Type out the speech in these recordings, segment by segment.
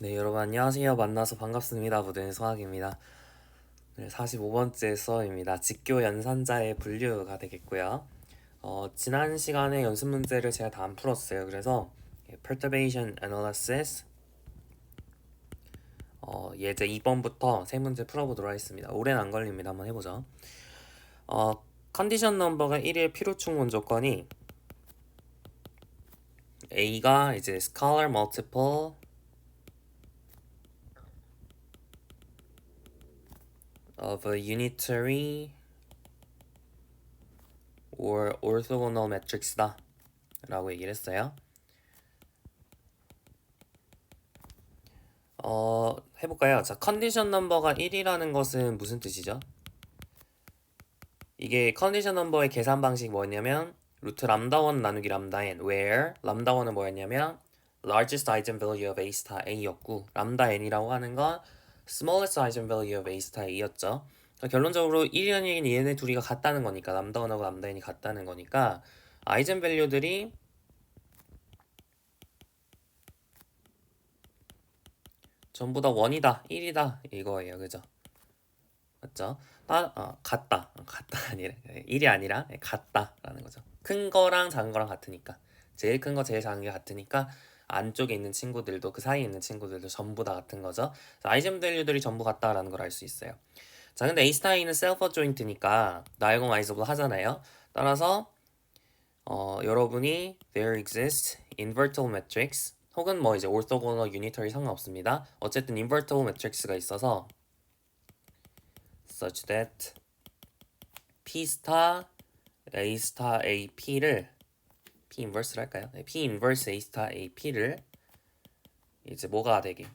네, 여러분 안녕하세요. 만나서 반갑습니다. 무대인 소학입니다. 네, 45번째 수업입니다. 직교 연산자의 분류가 되겠고요. 지난 시간에 연습 문제를 제가 다 안 풀었어요. 그래서 perturbation analysis 예제 2번부터 세 문제 풀어보도록 하겠습니다. 오래는 안 걸립니다. 한번 해보죠. 컨디션 넘버가 1일 필요 충분 조건이 A가 이제 scalar multiple of a unitary or orthogonal matrix다 라고 얘기를 했어요. 해볼까요? 자, 컨디션 넘버가 1이라는 것은 무슨 뜻이죠? 이게 컨디션 넘버의 계산 방식 뭐였냐면 루트 람다 1 나누기 람다 n where 람다 1은 뭐였냐면 largest eigenvalue of a star a였고 람다 n이라고 하는 건 smallest eigenvalue of a star a였죠. 결론적으로 1이라는 얘기는 얘네 둘이가 같다는 거니까 람다 1하고 람다 n이 같다는 거니까 아이젠밸류들이 전부 다 1이다 1이다 이거예요. 그죠? 맞죠? 같다 아니라 1이 아니라 같다라는 거죠. 큰 거랑 작은 거랑 같으니까 제일 큰 거 제일 작은 게 같으니까 안쪽에 있는 친구들도 그 사이에 있는 친구들도 전부 다 같은 거죠. 아이젠 밸류들이 전부 같다라는 걸 알 수 있어요. 자, 근데 A 스타에 있는 셀프 조인트니까 다이고나이저블 하잖아요. 따라서 여러분이 there exists invertible matrix 혹은 뭐 이제 orthogonal unitary 상관없습니다. 어쨌든 invertible matrix가 있어서 such that P 스타 A 스타 A P를 P 인버스를 할까요? 네, P 인버스 A 스타 A P를 이제 뭐가 되게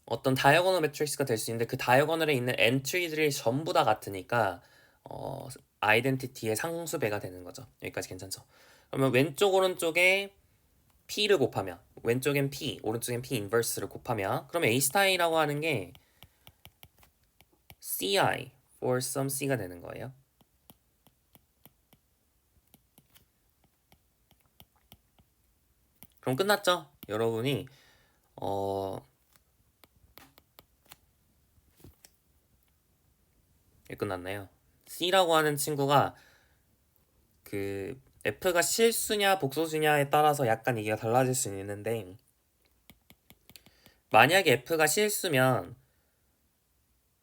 어떤 다이어고널 매트릭스가 될 수 있는데 그 다이어고널에 있는 엔트리들이 전부 다 같으니까 아이덴티티의 상수배가 되는 거죠. 여기까지 괜찮죠? 그러면 왼쪽 오른쪽에 P를 곱하면 왼쪽엔 P, 오른쪽엔 P 인버스를 곱하면 그러면 A 스타이라고 하는 게 CI for some C가 되는 거예요. 그럼 끝났죠? 여러분이 끝났나요? C라고 하는 친구가 그 F가 실수냐 복소수냐에 따라서 약간 얘기가 달라질 수 있는데 만약에 F가 실수면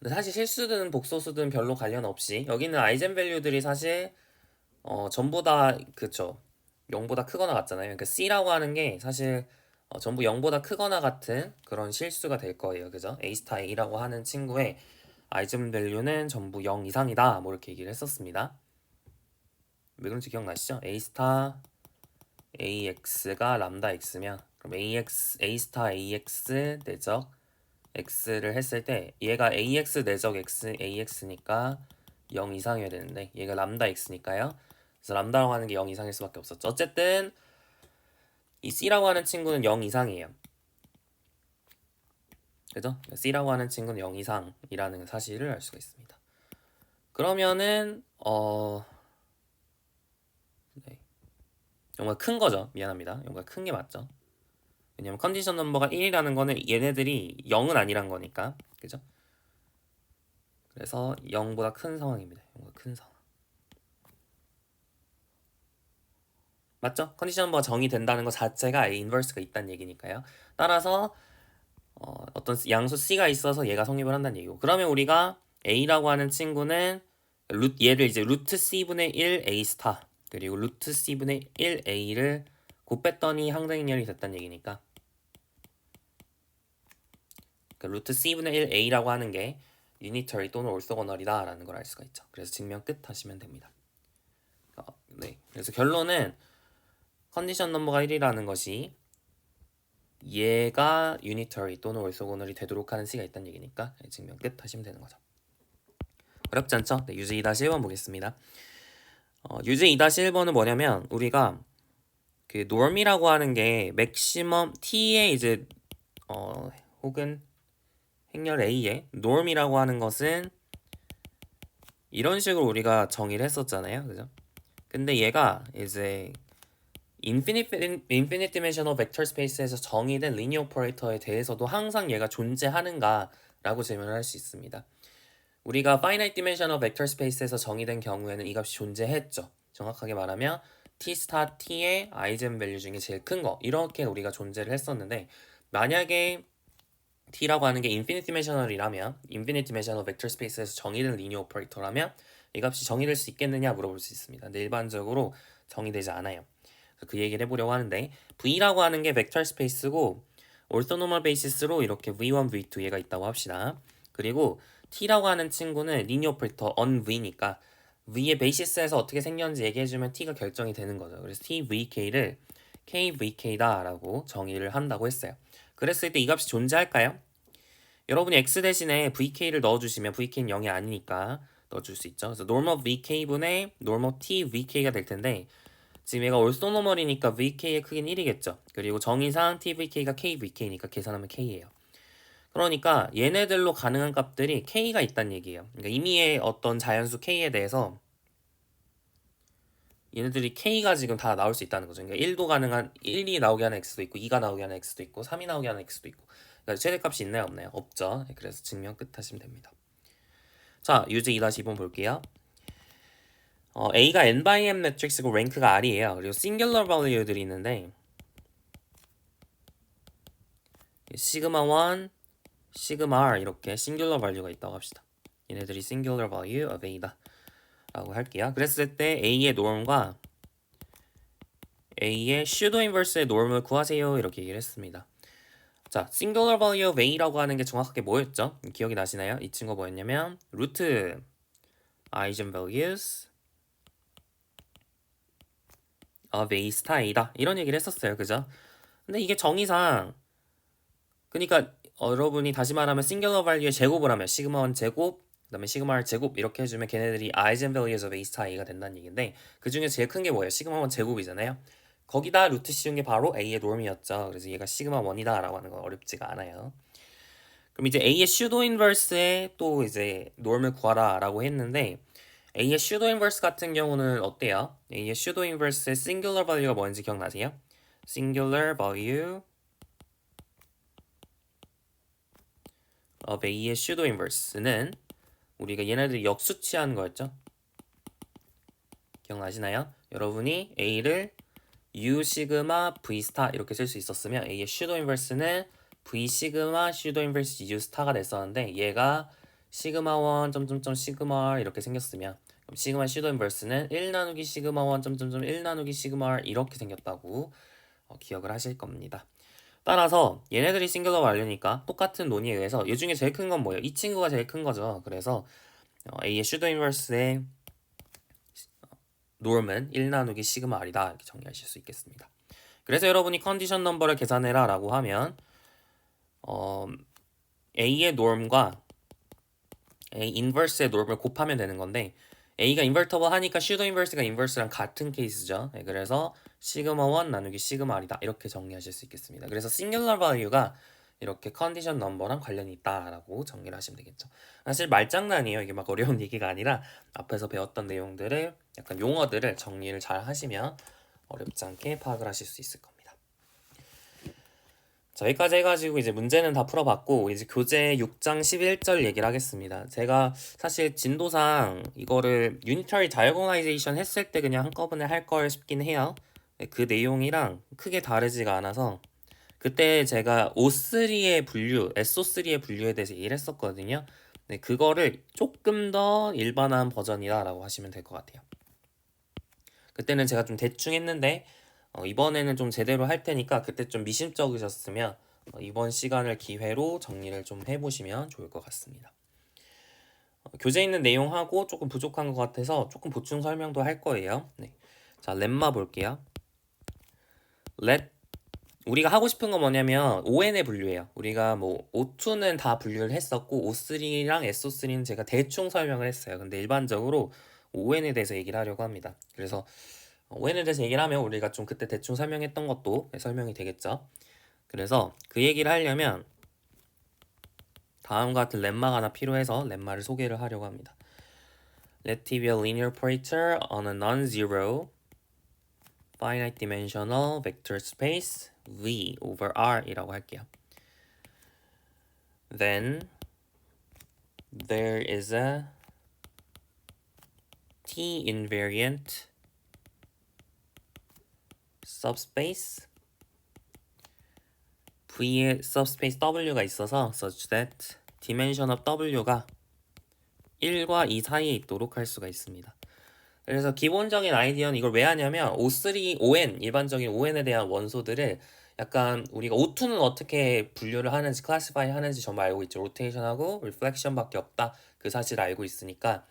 사실 실수든 복소수든 별로 관련 없이 여기는 아이젠 밸류들이 사실 전부 다 그쵸 0보다 크거나 같잖아요. 그러니까 C라고 하는 게 사실 전부 0보다 크거나 같은 그런 실수가 될 거예요. 그죠? A 스타 A라고 하는 친구의 아이젠 밸류는 전부 0 이상이다. 뭐 이렇게 얘기를 했었습니다. 왜 그런지 기억나시죠? A 스타 AX가 람다 X면 그럼 A 스타 AX 내적 X를 했을 때 얘가 AX 내적 X AX니까 0 이상이어야 되는데 얘가 람다 X니까요. 그래서 람다라고 하는 게 0 이상일 수밖에 없었죠. 어쨌든 이 C라고 하는 친구는 0 이상이에요. 그죠? C라고 하는 친구는 0 이상이라는 사실을 알 수가 있습니다. 그러면은 네. 0보다 큰 거죠. 미안합니다. 0보다 큰 게 맞죠. 왜냐면 컨디션 넘버가 1이라는 거는 얘네들이 0은 아니란 거니까. 그죠? 그래서 0보다 큰 상황입니다. 0보다 큰 상황. 맞죠? 컨디션 넘버가 정의된다는 것 자체가 A 인버스가 있다는 얘기니까요. 따라서 어떤 양수 C가 있어서 얘가 성립을 한다는 얘기고. 그러면 우리가 A라고 하는 친구는 얘를 이제 루트 C분의 1 A 스타 그리고 루트 C분의 1 A를 곱했더니 항등인열이 됐다는 얘기니까 루트 C분의 1 A라고 하는 게 유니터리 또는 올소고널이다 라는 걸 알 수가 있죠. 그래서 증명 끝 하시면 됩니다. 네. 그래서 결론은 컨디션 넘버가 1이라는 것이 얘가 유니터리 또는 올소고널이 되도록 하는 C가 있다는 얘기니까 증명 끝 하시면 되는 거죠. 어렵지 않죠? 네, 유제 2-1번 보겠습니다. 유제 2-1번은 뭐냐면 우리가 그 norm이라고 하는 게 맥시멈 T의 이제 혹은 행렬 A의 norm이라고 하는 것은 이런 식으로 우리가 정의를 했었잖아요. 그죠? 근데 얘가 이제 인피니트 디멘셔널 벡터 스페이스에서 정의된 리니어 오퍼레이터에 대해서도 항상 얘가 존재하는가라고 질문을 할 수 있습니다. 우리가 finite dimensional vector space에서 정의된 경우에는 이 값이 존재했죠. 정확하게 말하면 t 스타 t의 아이젠 밸류 중에 제일 큰 거 이렇게 우리가 존재를 했었는데 만약에 t라고 하는 게 infinite dimensional이라면 infinite dimensional vector space에서 정의된 리니어 오퍼레이터라면 이 값이 정의될 수 있겠느냐 물어볼 수 있습니다. 근데 일반적으로 정의되지 않아요. 그 얘기를 해보려고 하는데 V라고 하는 게 벡터 스페이스고 orthonormal basis로 이렇게 V1, V2 얘가 있다고 합시다. 그리고 T라고 하는 친구는 리니어 오퍼레이터 on V니까 V의 베이시스에서 어떻게 생겼는지 얘기해주면 T가 결정이 되는 거죠. 그래서 TVK를 KVK다 라고 정의를 한다고 했어요. 그랬을 때 이 값이 존재할까요? 여러분이 X 대신에 VK를 넣어주시면 VK는 0이 아니니까 넣어줄 수 있죠. 그래서 normal VK분의 normal TVK가 될 텐데 지금 얘가 orthonormal이니까 VK의 크기는 1이겠죠. 그리고 정의상 TVK가 KVK니까 계산하면 K예요. 그러니까 얘네들로 가능한 값들이 K가 있다는 얘기예요. 그러니까 임의의 어떤 자연수 K에 대해서 얘네들이 K가 지금 다 나올 수 있다는 거죠. 그러니까 1도 가능한 1이 나오게 하는 X도 있고 2가 나오게 하는 X도 있고 3이 나오게 하는 X도 있고 그러니까 최대값이 있나요 없나요? 없죠. 그래서 증명 끝 하시면 됩니다. 자 유제 2-2번 볼게요. A가 n by n 매트릭스고 랭크가 R이에요. 그리고 싱귤러 밸류들이 있는데 시그마 1, 시그마 R 이렇게 싱귤러 밸류가 있다고 합시다. 얘네들이 싱귤러 밸류 of A다 라고 할게요. 그랬을 때 A의 norm과 A의 pseudo inverse의 norm을 구하세요 이렇게 얘기를 했습니다. 자, singular value of A라고 하는 게 정확하게 뭐였죠? 기억이 나시나요? 이 친구가 뭐였냐면 루트 eigenvalues of A 스타 A다 이런 얘기를 했었어요. 그죠? 근데 이게 정의상 그러니까 여러분이 다시 말하면 singular value의 제곱을 하면 시그마 1 제곱 그 다음에 시그마 R 제곱 이렇게 해주면 걔네들이 eigenvalues of A 스타 A가 된다는 얘기인데 그 중에 제일 큰 게 뭐예요? 시그마 1 제곱이잖아요. 거기다 루트 씌운 게 바로 A의 norm이었죠. 그래서 얘가 시그마 1이다 라고 하는 건 어렵지가 않아요. 그럼 이제 A의 pseudo inverse에 또 이제 norm을 구하라 라고 했는데 A의 pseudo inverse 같은 경우는 어때요? A의 pseudo inverse의 singular value가 뭔지 기억나세요? singular value of A의 pseudo inverse는 우리가 얘네들이 역수치한 거였죠? 기억나시나요? 여러분이 A를 U 시그마 V 스타 이렇게 쓸 수 있었으면 A의 pseudo inverse는 V 시그마 pseudo inverse U 스타가 됐었는데 얘가 시그마 1 점점점 시그마 R 이렇게 생겼으면 그럼 시그마 pseudo inverse는 1 나누기 시그마 1 점점점 1 나누기 시그마 R 이렇게 생겼다고 기억을 하실 겁니다. 따라서 얘네들이 싱글러 value니까 똑같은 논의에 의해서 이 중에 제일 큰 건 뭐예요? 이 친구가 제일 큰 거죠. 그래서 A의 pseudo inverse의 norm은 1 나누기 시그마 R이다 이렇게 정리하실 수 있겠습니다. 그래서 여러분이 컨디션 넘버를 계산해라 라고 하면 A의 norm과 A inverse의 norm을 곱하면 되는 건데 A가 invertible 하니까 pseudo inverse가 inverse랑 같은 케이스죠. 네, 그래서 시그마 1 나누기 시그마 R이다 이렇게 정리하실 수 있겠습니다. 그래서 singular value가 이렇게 컨디션 넘버랑 관련이 있다라고 정리를 하시면 되겠죠. 사실 말장난이에요. 이게 막 어려운 얘기가 아니라 앞에서 배웠던 내용들을 약간 용어들을 정리를 잘 하시면 어렵지 않게 파악을 하실 수 있을 겁니다. 자, 여기까지 해가지고 이제 문제는 다 풀어봤고 이제 교재 6장 11절 얘기를 하겠습니다. 제가 사실 진도상 이거를 unitary diagonalization 했을 때 그냥 한꺼번에 할 걸 싶긴 해요. 그 내용이랑 크게 다르지가 않아서 그때 제가 O3의 분류, SO3의 분류에 대해서 얘기를 했었거든요. 네, 그거를 조금 더 일반화한 버전이다라고 하시면 될 것 같아요. 그때는 제가 좀 대충 했는데 이번에는 좀 제대로 할 테니까 그때 좀 미심쩍으셨으면 이번 시간을 기회로 정리를 좀 해보시면 좋을 것 같습니다. 교재에 있는 내용하고 조금 부족한 것 같아서 조금 보충 설명도 할 거예요. 네. 자, 렛마 볼게요. let 우리가 하고 싶은 건 뭐냐면 ON의 분류예요. 우리가 뭐 O2는 다 분류를 했었고 O3랑 SO3는 제가 대충 설명을 했어요. 근데 일반적으로 ON에 대해서 얘기를 하려고 합니다. 그래서 ON에 대해서 얘기를 하면 우리가 좀 그때 대충 설명했던 것도 설명이 되겠죠. 그래서 그 얘기를 하려면 다음과 같은 렛마가 하나 필요해서 렛마를 소개를 하려고 합니다. Let T be a linear operator on a non-zero finite dimensional vector space V over R 이라고 할게요. Then there is a T invariant subspace V에 subspace W가 있어서 such that dimension of W가 1과 2 사이에 있도록 할 수가 있습니다. 그래서 기본적인 아이디어는 이걸 왜 하냐면 O3, ON, 일반적인 ON에 대한 원소들을 약간 우리가 O2는 어떻게 분류를 하는지, 클래시파이 하는지 정말 알고 있죠. 로테이션하고 리플렉션밖에 없다. 그 사실을 알고 있으니까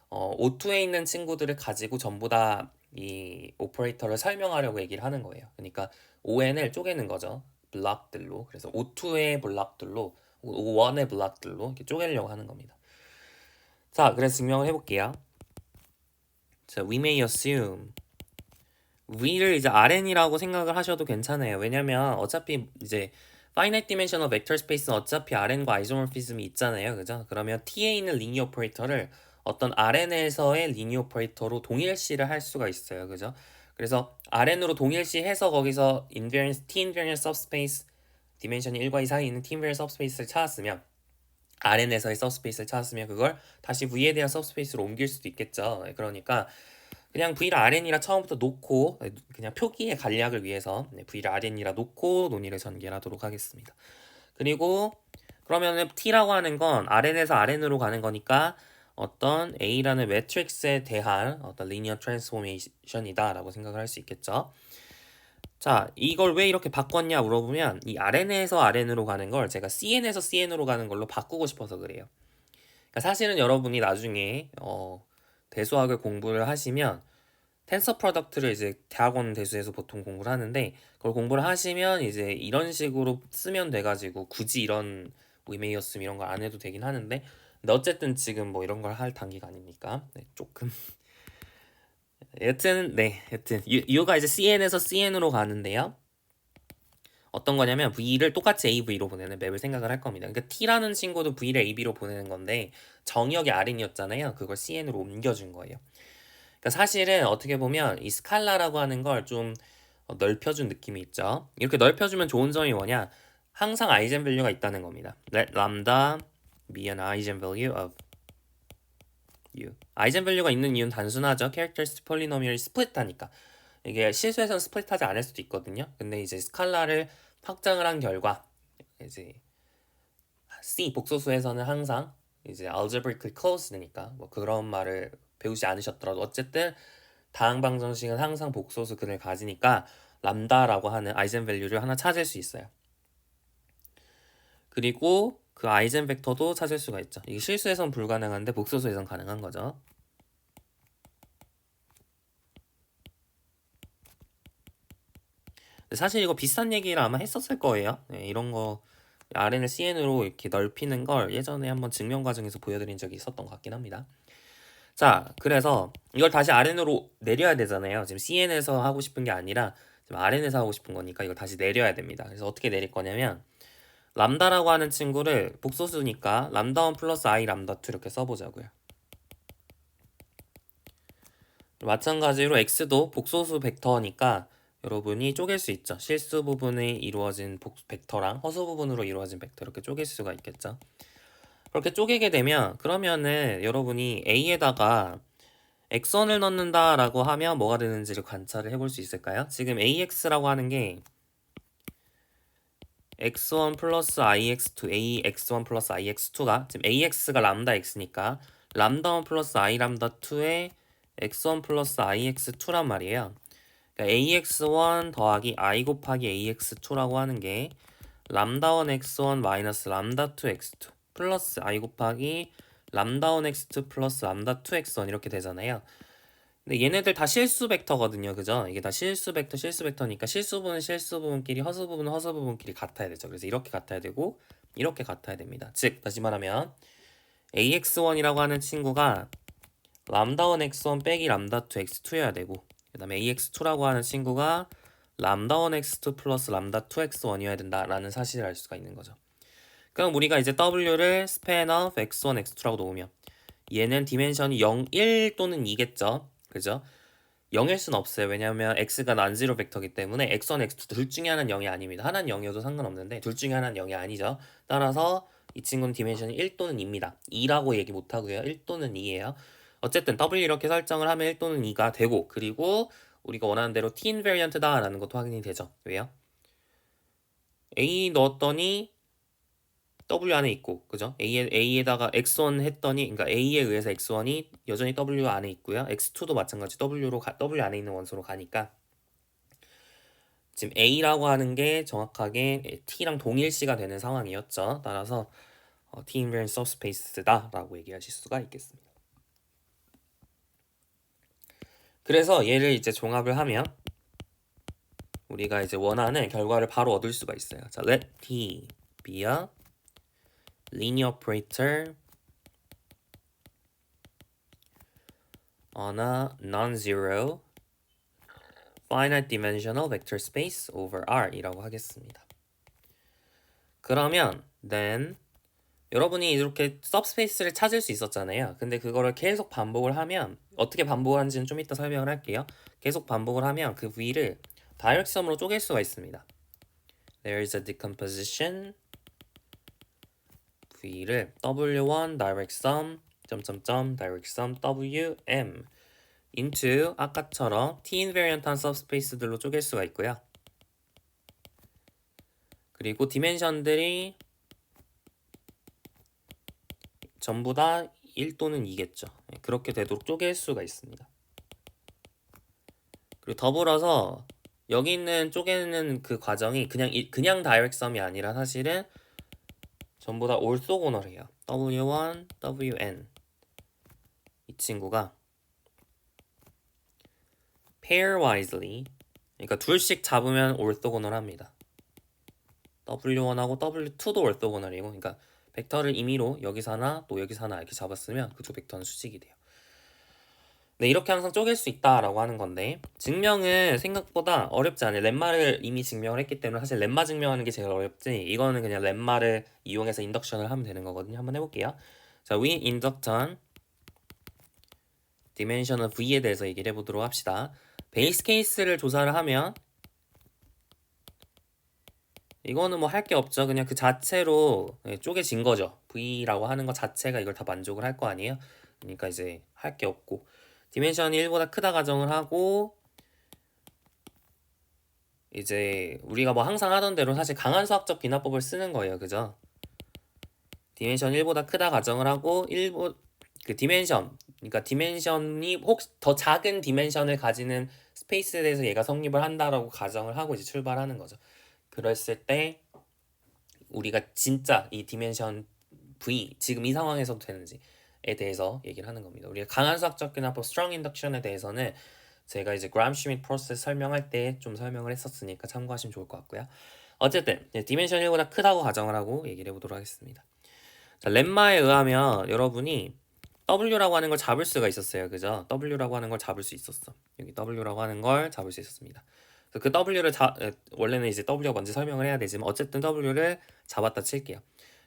O2에 있는 친구들을 가지고 전부 다 이 오퍼레이터를 설명하려고 얘기를 하는 거예요. 그러니까 ON을 쪼개는 거죠. 블록들로. 그래서 O2의 블록들로, O1의 블록들로 이렇게 쪼개려고 하는 겁니다. 자, 그래서 증명을 해볼게요. 자, we may assume V를 이제 RN이라고 생각을 하셔도 괜찮아요. 왜냐면 어차피 이제 finite dimensional vector space는 어차피 RN과 아이소모피즘이 있잖아요. 그죠? 그러면 T에 있는 리니어 오퍼레이터를 어떤 RN에서의 리니어 오퍼레이터로 동일시를 할 수가 있어요. 그죠? 그래서 RN으로 동일시해서 거기서 invariance, T invariant subspace 디멘션이 1과 2 사이에 있는 T invariant subspace를 찾았으면 RN에서의 subspace를 찾았으면 그걸 다시 V에 대한 subspace로 옮길 수도 있겠죠. 그러니까 그냥 V를 RN이라 처음부터 놓고 그냥 표기의 간략을 위해서 V를 RN이라 놓고 논의를 전개하도록 하겠습니다. 그리고 그러면은 T라고 하는 건 RN에서 RN으로 가는 거니까 어떤 A라는 매트릭스에 대한 어떤 리니어 트랜스포메이션이다 라고 생각을 할 수 있겠죠. 자, 이걸 왜 이렇게 바꿨냐 물어보면 이 RN에서 RN으로 가는 걸 제가 CN에서 CN으로 가는 걸로 바꾸고 싶어서 그래요. 그러니까 사실은 여러분이 나중에 대수학을 공부를 하시면 텐서 프로덕트를 이제 대학원 대수에서 보통 공부를 하는데 그걸 공부를 하시면 이제 이런 식으로 쓰면 돼가지고 굳이 이런 뭐 이메이어스 이런 걸 안 해도 되긴 하는데 근데 어쨌든 지금 뭐 이런 걸 할 단계가 아니니까 조금 여튼 U가 이제 CN에서 CN으로 가는데요. 어떤 거냐면 V를 똑같이 AV로 보내는 맵을 생각을 할 겁니다. 그러니까 T라는 친구도 V를 AB로 보내는 건데 정역이 RN이었잖아요. 그걸 CN으로 옮겨준 거예요. 그러니까 사실은 어떻게 보면 이 스칼라라고 하는 걸 좀 넓혀준 느낌이 있죠. 이렇게 넓혀주면 좋은 점이 뭐냐? 항상 아이젠 밸류가 있다는 겁니다. Let lambda be an eigenvalue of U. 아이젠 밸류가 있는 이유는 단순하죠. 캐릭터리스틱 폴리노미얼이 스플릿하니까. 이게 실수에서는 스플릿하지 않을 수도 있거든요. 근데 이제 스칼라를 확장을 한 결과 이제 C 복소수에서는 항상 이제 algebraically closed니까 뭐 그런 말을 배우지 않으셨더라도 어쨌든 다항방 정식은 항상 복소수 근을 가지니까 람다라고 하는 아이젠 밸류를 하나 찾을 수 있어요. 그리고 그 아이젠 벡터도 찾을 수가 있죠. 이게 실수에선 불가능한데 복소수에선 가능한 거죠. 사실 이거 비슷한 얘기를 아마 했었을 거예요. 이런 거 RN을 CN으로 이렇게 넓히는 걸 예전에 한번 증명 과정에서 보여드린 적이 있었던 것 같긴 합니다. 자, 그래서 이걸 다시 RN으로 내려야 되잖아요. 지금 CN에서 하고 싶은 게 아니라 지금 RN에서 하고 싶은 거니까 이걸 다시 내려야 됩니다. 그래서 어떻게 내릴 거냐면 람다라고 하는 친구를 복소수니까 람다1 플러스 I 람다2 이렇게 써보자고요. 마찬가지로 x도 복소수 벡터니까 여러분이 쪼갤 수 있죠. 실수 부분에 이루어진 벡터랑 허수 부분으로 이루어진 벡터 이렇게 쪼갤 수가 있겠죠. 그렇게 쪼개게 되면 그러면은 여러분이 A에다가 x1을 넣는다라고 하면 뭐가 되는지를 관찰을 해볼 수 있을까요? 지금 AX라고 하는 게 x1 플러스 ix2, ax1 플러스 ix2가 지금 ax가 람다 x니까 람다1 플러스 i 람다2에 x1 플러스 ix2란 말이에요. 그러니까 ax1 더하기 i 곱하기 ax2라고 하는 게 람다1 x1 마이너스 람다2 x2 플러스 i 곱하기 람다1 x2 플러스 람다2 x1 이렇게 되잖아요. 근데 얘네들 다 실수 벡터거든요. 그죠? 이게 다 실수 벡터니까 실수 부분 실수 부분끼리 허수 부분 허수 부분끼리 같아야 되죠. 그래서 이렇게 같아야 되고 이렇게 같아야 됩니다. 즉 다시 말하면 ax1이라고 하는 친구가 람다1 x1 빼기 람다2 x2여야 되고 그 다음에 ax2라고 하는 친구가 람다1 x2 플러스 람다2 x1이어야 된다라는 사실을 알 수가 있는 거죠. 그럼 우리가 이제 w를 span of x1, x2라고 놓으면 얘는 디멘션이 0, 1 또는 2겠죠. 그죠? 0일 수는 없어요. 왜냐하면 x가 난지로 벡터이기 때문에 x1, x2 둘 중에 하나는 0이 아닙니다. 하나는 0이어도 상관없는데 둘 중에 하나는 0이 아니죠. 따라서 이 친구는 디멘션이 1 또는 2입니다. 2라고 얘기 못하고요. 1 또는 2예요. 어쨌든 w 이렇게 설정을 하면 1 또는 2가 되고, 그리고 우리가 원하는 대로 t 인베리언트다 라는 것도 확인이 되죠. 왜요? a 넣었더니 W 안에 있고, 그죠? A에다가 X1 했더니, 그러니까 A에 의해서 X1이 여전히 W 안에 있고요. X2도 마찬가지 W 안에 있는 원소로 가니까 지금 A라고 하는 게 정확하게 T랑 동일시가 되는 상황이었죠. 따라서 T invariant subspace다 라고 얘기하실 수가 있겠습니다. 그래서 얘를 이제 종합을 하면 우리가 이제 원하는 결과를 바로 얻을 수가 있어요. 자, let T be a linear operator on a non-zero finite dimensional vector space over R 이라고 하겠습니다. 그러면 then 여러분이 이렇게 subspace를 찾을 수 있었잖아요. 근데 그거를 계속 반복을 하면 어떻게 반복을 하는지는 좀 이따 설명을 할게요. 계속 반복을 하면 그 V를 direct sum으로 쪼갤 수가 있습니다. There is a decomposition V를 W1 direct sum direct sum WM into 아까처럼 T invariant한 subspace들로 쪼갤 수가 있고요. 그리고 디멘션들이 전부 다 1 또는 2겠죠. 그렇게 되도록 쪼갤 수가 있습니다. 그리고 더불어서 여기 있는 쪼개는 그 과정이 그냥 다이렉트 썸이 아니라 사실은 전부 다 올소고널이에요. W1, WN 이 친구가 pairwisely 그러니까 둘씩 잡으면 올소고널합니다. W1하고 W2도 올소고널이고, 그러니까 벡터를 임의로 여기서 하나 또 여기서 하나 이렇게 잡았으면 그쪽 벡터는 수직이 돼요. 네, 이렇게 항상 쪼갤 수 있다라고 하는 건데 증명은 생각보다 어렵지 않아요. 렘마를 이미 증명을 했기 때문에 사실 렘마 증명하는 게 제일 어렵지, 이거는 그냥 렘마를 이용해서 인덕션을 하면 되는 거거든요. 한번 해볼게요. 자, we induct on dimensional V에 대해서 얘기를 해보도록 합시다. 베이스 케이스를 조사를 하면 이거는 뭐 할 게 없죠. 그냥 그 자체로 쪼개진 거죠. V라고 하는 것 자체가 이걸 다 만족을 할 거 아니에요. 그러니까 이제 할 게 없고, 디멘션이 1보다 크다 가정을 하고, 이제 우리가 뭐 항상 하던 대로 사실 강한 수학적 비나법을 쓰는 거예요. 그죠? 디멘션 1보다 크다 가정을 하고 그러니까 디멘션이 혹시 더 작은 디멘션을 가지는 스페이스에 대해서 얘가 성립을 한다라고 가정을 하고 이제 출발하는 거죠. 그랬을 때 우리가 진짜 이 디멘션 V 지금 이 상황에서도 되는지에 대해서 얘기를 하는 겁니다. 우리가 강한 수학적 기납법 strong induction에 대해서는 제가 이제 그램-슈미트 프로세스 설명할 때 좀 설명을 했었으니까 참고하시면 좋을 것 같고요. 어쨌든 디멘션 1보다 크다고 가정을 하고 얘기를 해보도록 하겠습니다. 자, 렘마에 의하면 여러분이 W라고 하는 걸 잡을 수가 있었어요. 그죠? W라고 하는 걸 잡을 수 있었어. 여기 W라고 하는 걸 잡을 수 있었습니다. 그 W를 원래는 이제 W가 뭔지 설명을 해야 되지만 어쨌든 W를 잡았다 칠게요.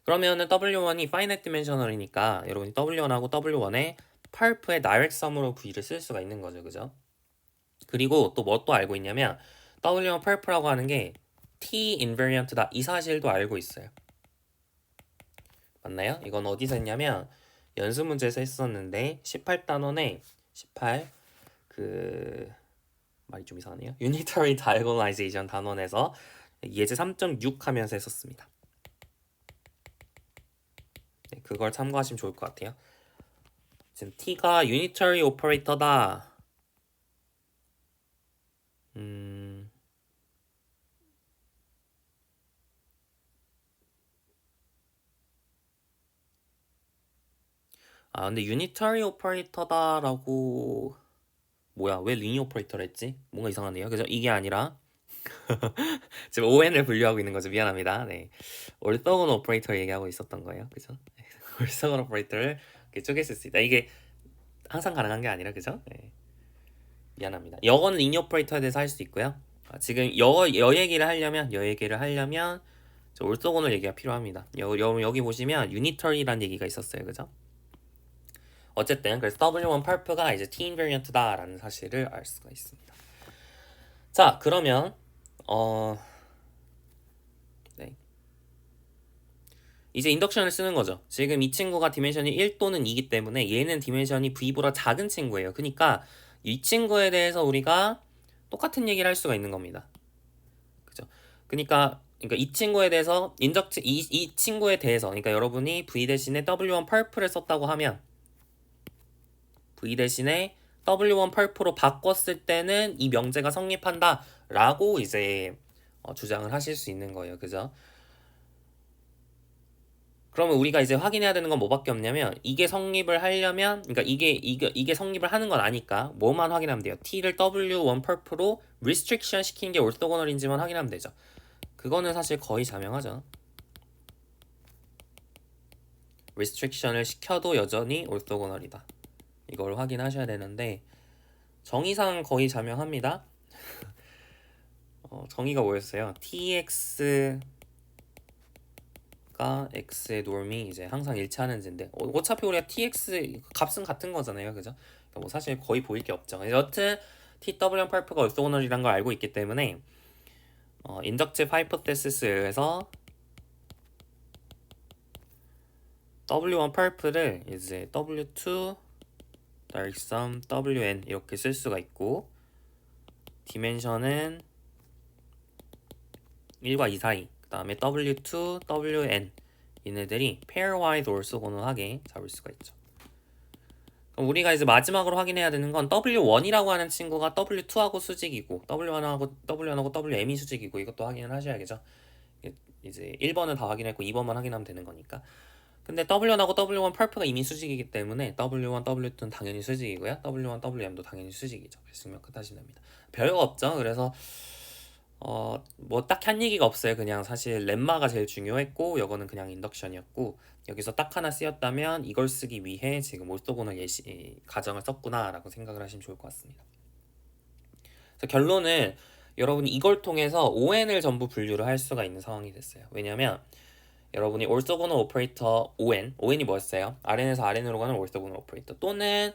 그러면은 W1이 finite dimensional이니까 여러분이 W1하고 W1에 pulp의 direct sum으로 V를 쓸 수가 있는 거죠. 그죠? 그리고 또 뭐 또 알고 있냐면 W1 pulp라고 하는 게 T invariant다 이 사실도 알고 있어요. 맞나요? 이건 어디서 했냐면 연습 문제에서 했었는데 18단원에 18 말이 좀 이상하네요. Unitary Diagonalization 단원에서 예제 3.6 하면서 했었습니다. 네, 그걸 참고하시면 좋을 것 같아요. 지금 T가 Unitary Operator다. 근데 Unitary Operator다라고 뭐야? 왜 리니어 오퍼레이터를 했지? 뭔가 이상하네요. 그죠? 이게 아니라 지금 ON을 분류하고 있는 거죠. 미안합니다. 네, orthogonal 오퍼레이터 얘기하고 있었던 거예요. 그죠? orthogonal 오퍼레이터를 이렇게 쪼갤 수 있다. 이게 항상 가능한 게 아니라, 그죠? 네. 미안합니다. 여건 리니어 오퍼레이터에 대해서 할 수 있고요. 지금 여 얘기를 하려면 orthogonal 얘기가 필요합니다. 여기 보시면 unitary라는 얘기가 있었어요. 그죠? 어쨌든 그래서 W1 pulp가 이제 T invariant다라는 사실을 알 수가 있습니다. 자, 그러면 네. 이제 인덕션을 쓰는 거죠. 지금 이 친구가 디멘션이 1 또는 2이기 때문에 얘는 디멘션이 V보다 작은 친구예요. 그러니까 이 친구에 대해서 우리가 똑같은 얘기를 할 수가 있는 겁니다. 그죠? 그러니까 이 친구에 대해서 이 친구에 대해서 그러니까 여러분이 V 대신에 W1 purple을 썼다고 하면 V 대신에 W1 purple로 바꿨을 때는 이 명제가 성립한다 라고 이제 주장을 하실 수 있는 거예요. 그죠? 그러면 우리가 이제 확인해야 되는 건 뭐밖에 없냐면 이게 성립을 하려면 그러니까 이게 성립을 하는 건 아니까 뭐만 확인하면 돼요. T를 W1 purple로 restriction 시킨 게 orthogonal인지만 확인하면 되죠. 그거는 사실 거의 자명하죠. restriction을 시켜도 여전히 orthogonal이다. 이걸 확인하셔야 되는데 정의상 거의 자명합니다. 정의가 뭐였어요? tx가 x의 norm이 이제 항상 일치하는지인데 어차피 우리가 tx 값은 같은 거잖아요, 그죠? 그러니까 뭐 사실 거의 보일 게 없죠. 여튼 TW pulp가 orthogonal이라는 걸 알고 있기 때문에 inductive hypothesis에 의해서 W1 pulp를 이제 W2 direct sum WN 이렇게 쓸 수가 있고 디멘션은 1과 2 사이 그 다음에 W2, WN 얘네들이 pairwise orthogonal하게 잡을 수가 있죠. 그럼 우리가 이제 마지막으로 확인해야 되는 건 W1이라고 하는 친구가 W2하고 수직이고 W1하고 WM이 수직이고 이것도 확인을 하셔야겠죠. 이제 1번은 다 확인했고 2번만 확인하면 되는 거니까. 근데 W1하고 W1 pulp가 이미 수직이기 때문에 W1, W2는 당연히 수직이고요. W1, WM도 당연히 수직이죠. 그래서 증명 끝 하시면 됩니다. 별거 없죠. 그래서 뭐 딱 한 얘기가 없어요. 그냥 사실 렘마가 제일 중요했고 이거는 그냥 인덕션이었고 여기서 딱 하나 쓰였다면 이걸 쓰기 위해 지금 orthogonal 가정을 썼구나라고 생각을 하시면 좋을 것 같습니다. 그래서 결론은 여러분이 이걸 통해서 ON을 전부 분류를 할 수가 있는 상황이 됐어요. 왜냐면 여러분이 orthogonal operator ON이 뭐였어요? RN에서 RN으로 가는 orthogonal operator 또는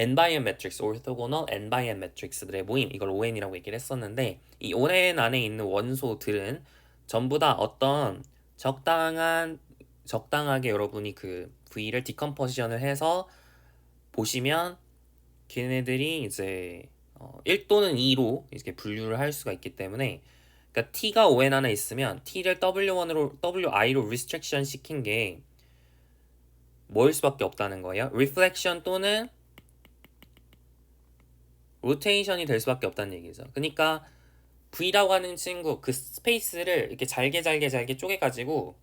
n-by-n matrix, orthogonal n-by-n matrix들의 모임 이걸 ON이라고 얘기를 했었는데 이 ON 안에 있는 원소들은 전부 다 어떤 적당하게 여러분이 그 V를 디컴포지션을 해서 보시면 걔네들이 이제 1 또는 2로 이렇게 분류를 할 수가 있기 때문에 그러니까 T가 ON 안에 있으면 T를 W1으로 WI로 restriction 시킨 게 뭐일 수밖에 없다는 거예요. reflection 또는 로테이션이 될 수밖에 없다는 얘기죠. 그러니까 V라고 하는 친구 그 스페이스를 이렇게 잘게 쪼개가지고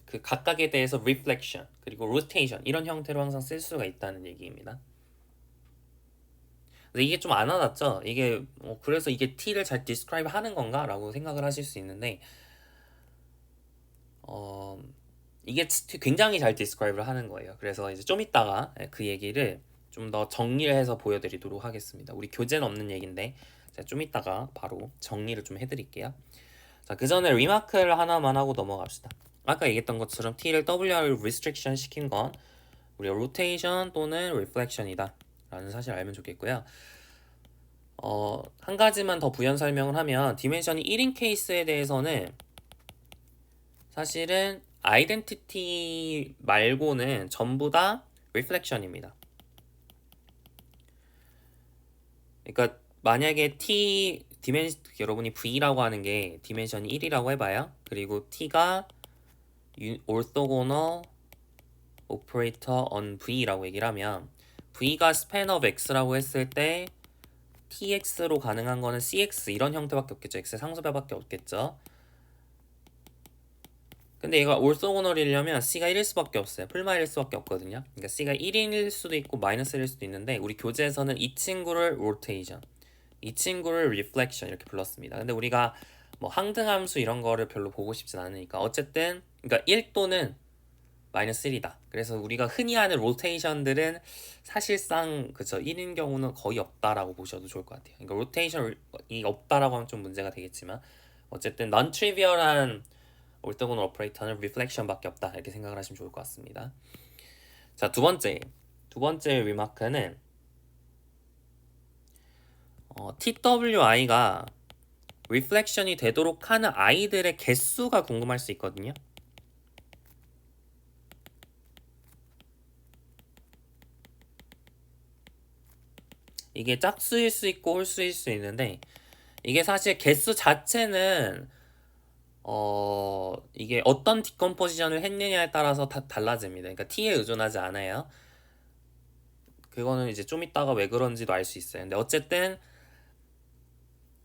그 각각에 대해서 reflection 그리고 rotation 이런 형태로 항상 쓸 수가 있다는 얘기입니다. 근데 이게 좀 안 와닿죠? 이게 그래서 이게 T를 잘 describe 하는 건가? 라고 생각을 하실 수 있는데 이게 굉장히 잘 describe를 하는 거예요. 그래서 이제 좀 이따가 그 얘기를 좀 더 정리를 해서 보여드리도록 하겠습니다. 우리 교재는 없는 얘기인데 제가 좀 이따가 바로 정리를 좀 해드릴게요. 자, 그 전에 리마크를 하나만 하고 넘어갑시다. 아까 얘기했던 것처럼 T를 WR로 restriction 시킨 건 우리가 rotation 또는 reflection이다 라는 사실을 알면 좋겠고요. 한 가지만 더 부연 설명을 하면 디멘션이 1인 케이스에 대해서는 사실은 아이덴티티 말고는 전부 다 reflection입니다. 그러니까 만약에 여러분이 V라고 하는 게 디멘션이 1이라고 해봐요. 그리고 T가 orthogonal operator on V라고 얘기를 하면 V가 span of X라고 했을 때 TX로 가능한 거는 CX 이런 형태밖에 없겠죠. X의 상수배밖에 없겠죠. 근데 얘가 orthogonal이려면 C가 1일 수밖에 없어요. 풀마일일 수밖에 없거든요. 그러니까 C가 1일 수도 있고 마이너스일 수도 있는데 우리 교재에서는 이 친구를 rotation, 이 친구를 reflection 이렇게 불렀습니다. 근데 우리가 뭐 항등함수 이런 거를 별로 보고 싶진 않으니까 어쨌든 그러니까 1 또는 마이너스 1이다. 그래서 우리가 흔히 하는 로테이션들은 사실상 그쵸 1인 경우는 거의 없다라고 보셔도 좋을 것 같아요. 그러니까 로테이션이 없다라고 하면 좀 문제가 되겠지만 어쨌든 non-trivial한 orthogonal operator는 reflection밖에 없다 이렇게 생각을 하시면 좋을 것 같습니다. 자, 두 번째 두 번째 리마크는 TWI가 리플렉션이 되도록 하는 아이들의 개수가 궁금할 수 있거든요. 이게 짝수일 수 있고 홀수일 수 있는데 이게 사실 개수 자체는 이게 어떤 디컴포지션을 했느냐에 따라서 다 달라집니다. 그러니까 t에 의존하지 않아요. 그거는 이제 좀 이따가 왜 그런지도 알 수 있어요. 근데 어쨌든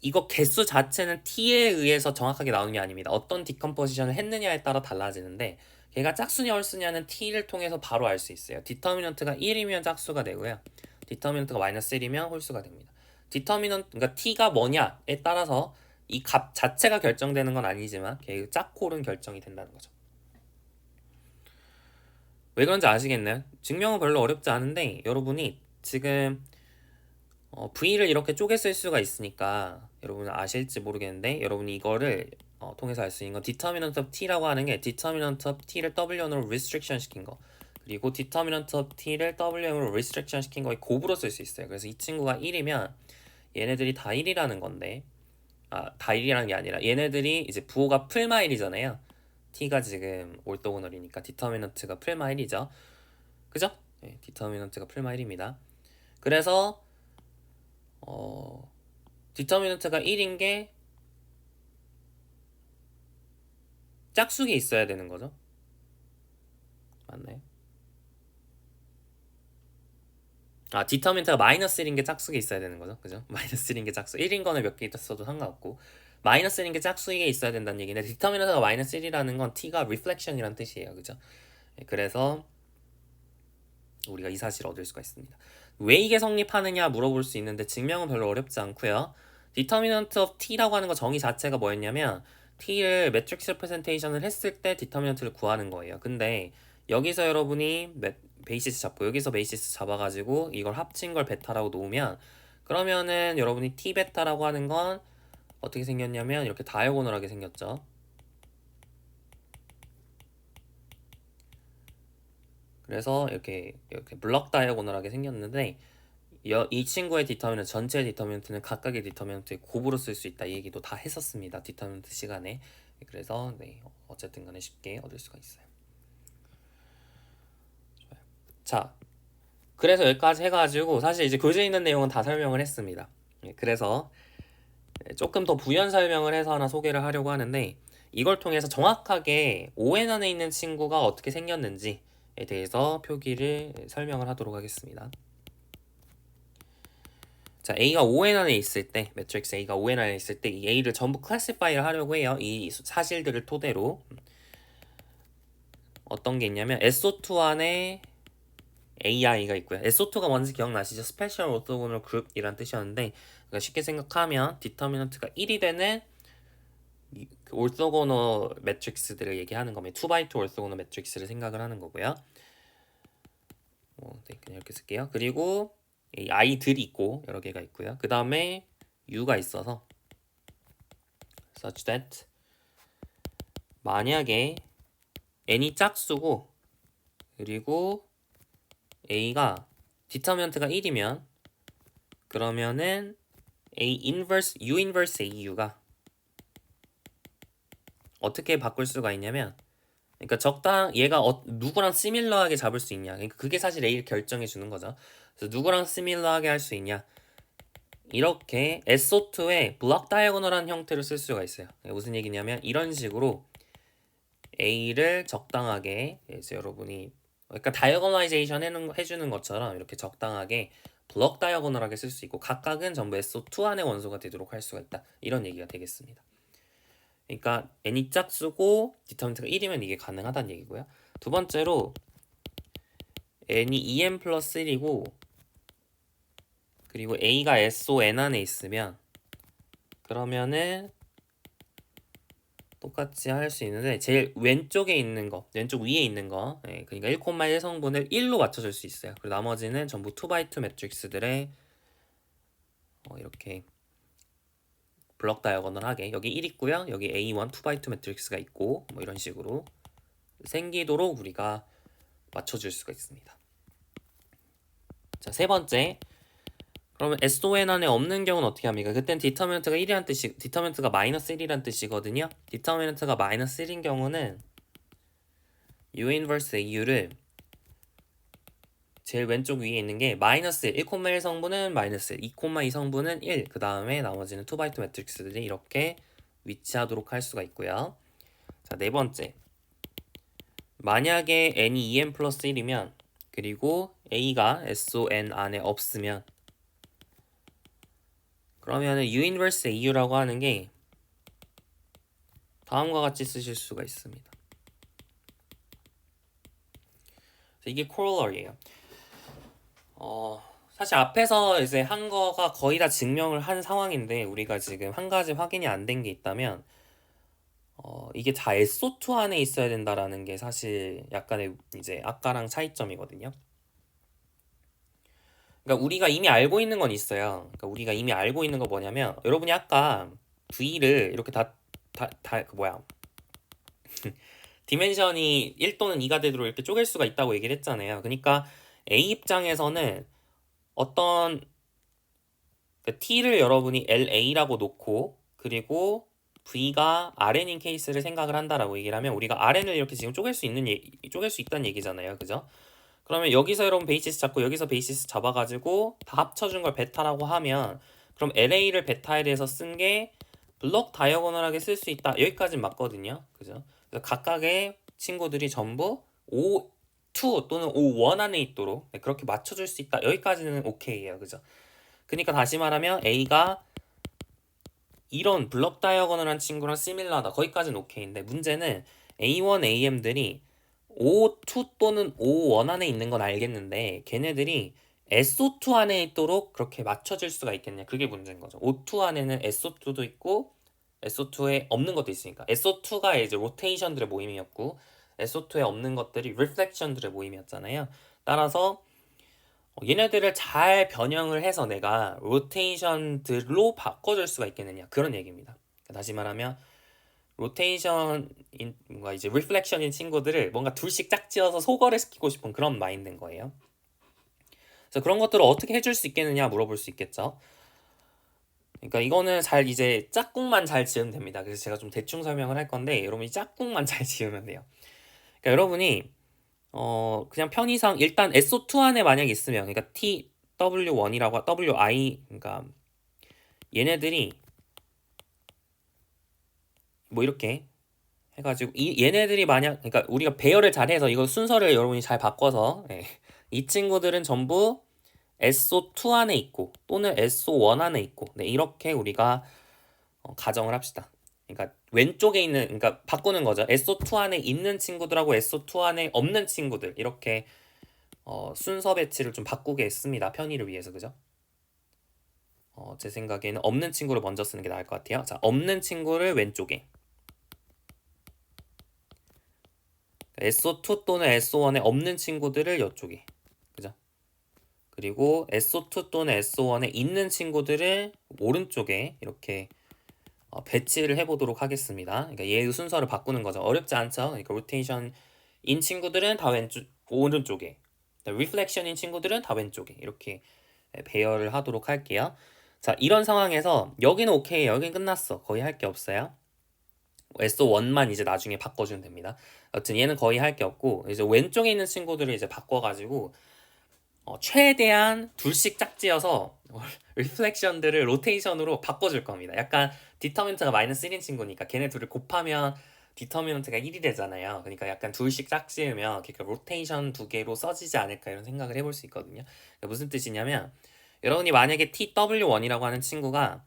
이거 개수 자체는 t에 의해서 정확하게 나오는 게 아닙니다. 어떤 디컴포지션을 했느냐에 따라 달라지는데 걔가 짝수냐 홀수냐는 t를 통해서 바로 알 수 있어요. 디터미넌트가 1이면 짝수가 되고요. 디터미넌트가 마이너스 1이면 홀수가 됩니다. 디터미넌트, 그러니까 t가 뭐냐에 따라서 이 값 자체가 결정되는 건 아니지만 걔의 짝홀은 결정이 된다는 거죠. 왜 그런지 아시겠나요? 증명은 별로 어렵지 않은데 여러분이 지금 V를 이렇게 쪼개 쓸 수가 있으니까 여러분 아실지 모르겠는데 여러분이 이거를 통해서 알 수 있는 건 determinant of t라고 하는 게 determinant of t를 Wn으로 restriction 시킨 거 그리고 determinant of t를 Wm으로 restriction 시킨 거에 곱으로 쓸 수 있어요. 그래서 이 친구가 1이면 얘네들이 다 1이라는 건데 다 1이라는 게 아니라 얘네들이 이제 부호가 풀마일이잖아요. t가 지금 올도고널이니까 디터미넌트가 풀마일이죠. 그죠? 네, 디터미넌트가 풀마일입니다. 그래서 디터미넌트가 1인 게 짝수에 있어야 되는 거죠. 맞나요? 디터미넌트가 마이너스 1인 게 짝수에 있어야 되는 거죠. 그죠? 마이너스 1인 게 짝수. 1인 거는 몇 개 있어도 상관없고 마이너스 1인 게 짝수에 있어야 된다는 얘기인데 디터미넌트가 마이너스 1이라는 건 t가 reflection이란 뜻이에요. 그죠? 네, 그래서 우리가 이 사실을 얻을 수가 있습니다. 왜 이게 성립하느냐 물어볼 수 있는데 증명은 별로 어렵지 않고요. determinant of t라고 하는 거 정의 자체가 뭐였냐면 t를 매트릭스 레프레젠테이션을 했을 때 디터미넌트를 구하는 거예요. 근데 여기서 여러분이 베이시스 잡고 여기서 베이시스 잡아가지고 이걸 합친 걸 베타라고 놓으면 그러면은 여러분이 t 베타라고 하는 건 어떻게 생겼냐면 이렇게 다이아고널하게 생겼죠. 그래서 이렇게 블럭 다이아고널하게 생겼는데 이 친구의 디터미넌트 전체 디터미넌트는 각각의 디터미넌트의 곱으로 쓸 수 있다 이 얘기도 다 했었습니다. 디터미넌트 시간에. 그래서 네, 어쨌든 간에 쉽게 얻을 수가 있어요. 자, 그래서 여기까지 해가지고 사실 이제 교재에 있는 내용은 다 설명을 했습니다. 그래서 조금 더 부연 설명을 해서 하나 소개를 하려고 하는데 이걸 통해서 정확하게 ON 안에 있는 친구가 어떻게 생겼는지에 대해서 표기를 설명을 하도록 하겠습니다. 자, A가 ON 안에 있을 때, 매트릭스 A가 ON 안에 있을 때 이 A를 전부 클래시파이를 하려고 해요. 이 사실들을 토대로. 어떤 게 있냐면 SO2 안에 AI가 있고요. SO2가 뭔지 기억나시죠? 스페셜 오토고널 그룹이란 뜻이었는데 그러니까 쉽게 생각하면 디터미넌트가 1이 되는 그 올소고너 매트릭스들을 얘기하는 겁니다. 2x2 올소고너 매트릭스를 생각을 하는 거고요. 네, 그냥 이렇게 쓸게요. 그리고 이 아이들이 있고 여러 개가 있고요. 그 다음에 U가 있어서 such that 만약에 n이 짝수고 그리고 a가 디터미넌트가 1이면 그러면은 a inverse u inverse au가 어떻게 바꿀 수가 있냐면 그러니까 얘가 누구랑 시밀러하게 잡을 수 있냐. 그러니까 그게 사실 a를 결정해 주는 거죠. 그래서 누구랑 시밀러하게 할 수 있냐. 이렇게 SO2의 블록 다이아고널한 형태를 쓸 수가 있어요. 무슨 얘기냐면 이런 식으로 A를 적당하게 이제 여러분이 그러니까 다이아고널라이제이션 해주는 것처럼 이렇게 적당하게 블록 다이아고널하게 쓸 수 있고 각각은 전부 SO2 안의 원소가 되도록 할 수가 있다. 이런 얘기가 되겠습니다. 그러니까 n이 짝수고 디터미넌트가 1이면 이게 가능하다는 얘기고요. 두 번째로 n이 2n 플러스 1이고 그리고 a가 SON 안에 있으면 그러면은 똑같이 할 수 있는데 제일 왼쪽에 있는 거, 왼쪽 위에 있는 거 그러니까 1,1 성분을 1로 맞춰줄 수 있어요. 그리고 나머지는 전부 2x2 매트릭스들의 이렇게 블럭 다이아고널하게 여기 1 있고요. 여기 A1 2x2 매트릭스가 있고 뭐 이런 식으로 생기도록 우리가 맞춰줄 수가 있습니다. 자, 세 번째. 그러면 SON 안에 없는 경우는 어떻게 합니까? 그땐 디터미넌트가 1이란 뜻이, 디터미넌트가 마이너스 1이란 뜻이거든요. 디터미넌트가 마이너스 1인 경우는 U 인버스 AU를 제일 왼쪽 위에 있는 게 마이너스 1, 1,1 성분은 마이너스 1, 2,2 성분은 1, 그 다음에 나머지는 2x2 매트릭스들이 이렇게 위치하도록 할 수가 있고요. 자, 네 번째. 만약에 n이 2n 플러스 1이면 그리고 a가 SON 안에 없으면 그러면은 U 인버스 AU라고 하는 게 다음과 같이 쓰실 수가 있습니다. 이게 corollary예요. 사실 앞에서 이제 한 거가 거의 다 증명을 한 상황인데 우리가 지금 한 가지 확인이 안 된 게 있다면 이게 다 SO2 안에 있어야 된다라는 게 사실 약간의 이제 아까랑 차이점이거든요. 그러니까 우리가 이미 알고 있는 건 있어요. 그러니까 우리가 이미 알고 있는 거 뭐냐면 여러분이 아까 V를 이렇게 그 뭐야 디멘션이 1 또는 2가 되도록 이렇게 쪼갤 수가 있다고 얘기를 했잖아요. 그러니까 A 입장에서는 어떤 T를 여러분이 LA라고 놓고 그리고 V가 RN인 케이스를 생각을 한다라고 얘기를 하면 우리가 RN을 이렇게 지금 쪼갤 수 있다는 얘기잖아요. 그죠? 그러면 여기서 여러분 베이시스 잡고 여기서 베이시스 잡아가지고 다 합쳐준 걸 베타라고 하면 그럼 LA를 베타에 대해서 쓴 게 블록 다이어고널하게 쓸 수 있다. 여기까진 맞거든요. 그죠? 그래서 각각의 친구들이 전부 O2 또는 O1 안에 있도록 그렇게 맞춰줄 수 있다. 여기까지는 오케이예요. 그죠? 그러니까 다시 말하면 A가 이런 블록 다이어고널한 친구랑 시밀러하다. 거기까지는 오케이인데 문제는 A1, AM들이 O2 또는 O1 안에 있는 건 알겠는데 걔네들이 SO2 안에 있도록 그렇게 맞춰질 수가 있겠냐. 그게 문제인 거죠. O2 안에는 SO2도 있고 SO2에 없는 것도 있으니까 SO2가 이제 로테이션들의 모임이었고 SO2에 없는 것들이 리플렉션들의 모임이었잖아요. 따라서 얘네들을 잘 변형을 해서 내가 로테이션들로 바꿔줄 수가 있겠느냐 그런 얘기입니다. 다시 말하면 로테이션인 뭔가 이제 리플렉션인 친구들을 뭔가 둘씩 짝지어서 소거를 시키고 싶은 그런 마인드인 거예요. 그래서 그런 것들을 어떻게 해줄 수 있겠느냐 물어볼 수 있겠죠. 그러니까 이거는 잘 이제 짝꿍만 잘 지으면 됩니다. 그래서 제가 좀 대충 설명을 할 건데 여러분이 짝꿍만 잘 지으면 돼요. 그러니까 여러분이 그냥 편의상 일단 SO2 안에 만약에 있으면 그러니까 TW1이라고 WI 그러니까 얘네들이 뭐 이렇게 해가지고 얘네들이 만약 그러니까 우리가 배열을 잘해서 이거 순서를 여러분이 잘 바꿔서 이 친구들은 전부 SO2 안에 있고 또는 SO1 안에 있고 이렇게 우리가 가정을 합시다. 그러니까 왼쪽에 있는 그러니까 바꾸는 거죠. SO2 안에 있는 친구들하고 SO2 안에 없는 친구들 이렇게 순서 배치를 좀 바꾸게 했습니다. 편의를 위해서 그죠? 제 생각에는 없는 친구를 먼저 쓰는 게 나을 것 같아요. 자, 없는 친구를 왼쪽에 SO2 또는 SO1에 없는 친구들을 이쪽에 그죠? 그리고 SO2 또는 SO1에 있는 친구들을 오른쪽에 이렇게 배치를 해보도록 하겠습니다. 그러니까 얘의 순서를 바꾸는 거죠. 어렵지 않죠? 그러니까 로테이션인 친구들은 다 오른쪽에 리플렉션인 친구들은 다 왼쪽에 이렇게 배열을 하도록 할게요. 자, 이런 상황에서 여기는 오케이, 여기는 끝났어. 거의 할 게 없어요. SO1만 이제 나중에 바꿔주면 됩니다. 여튼 얘는 거의 할 게 없고 이제 왼쪽에 있는 친구들을 이제 바꿔가지고 최대한 둘씩 짝지어서 리플렉션들을 로테이션으로 바꿔줄 겁니다. 약간 디터미넌트가 마이너스 1인 친구니까 걔네 둘을 곱하면 디터미넌트가 1이 되잖아요. 그러니까 약간 둘씩 짝지으면 그러니까 로테이션 두 개로 써지지 않을까 이런 생각을 해볼 수 있거든요. 그러니까 무슨 뜻이냐면 여러분이 만약에 TW1이라고 하는 친구가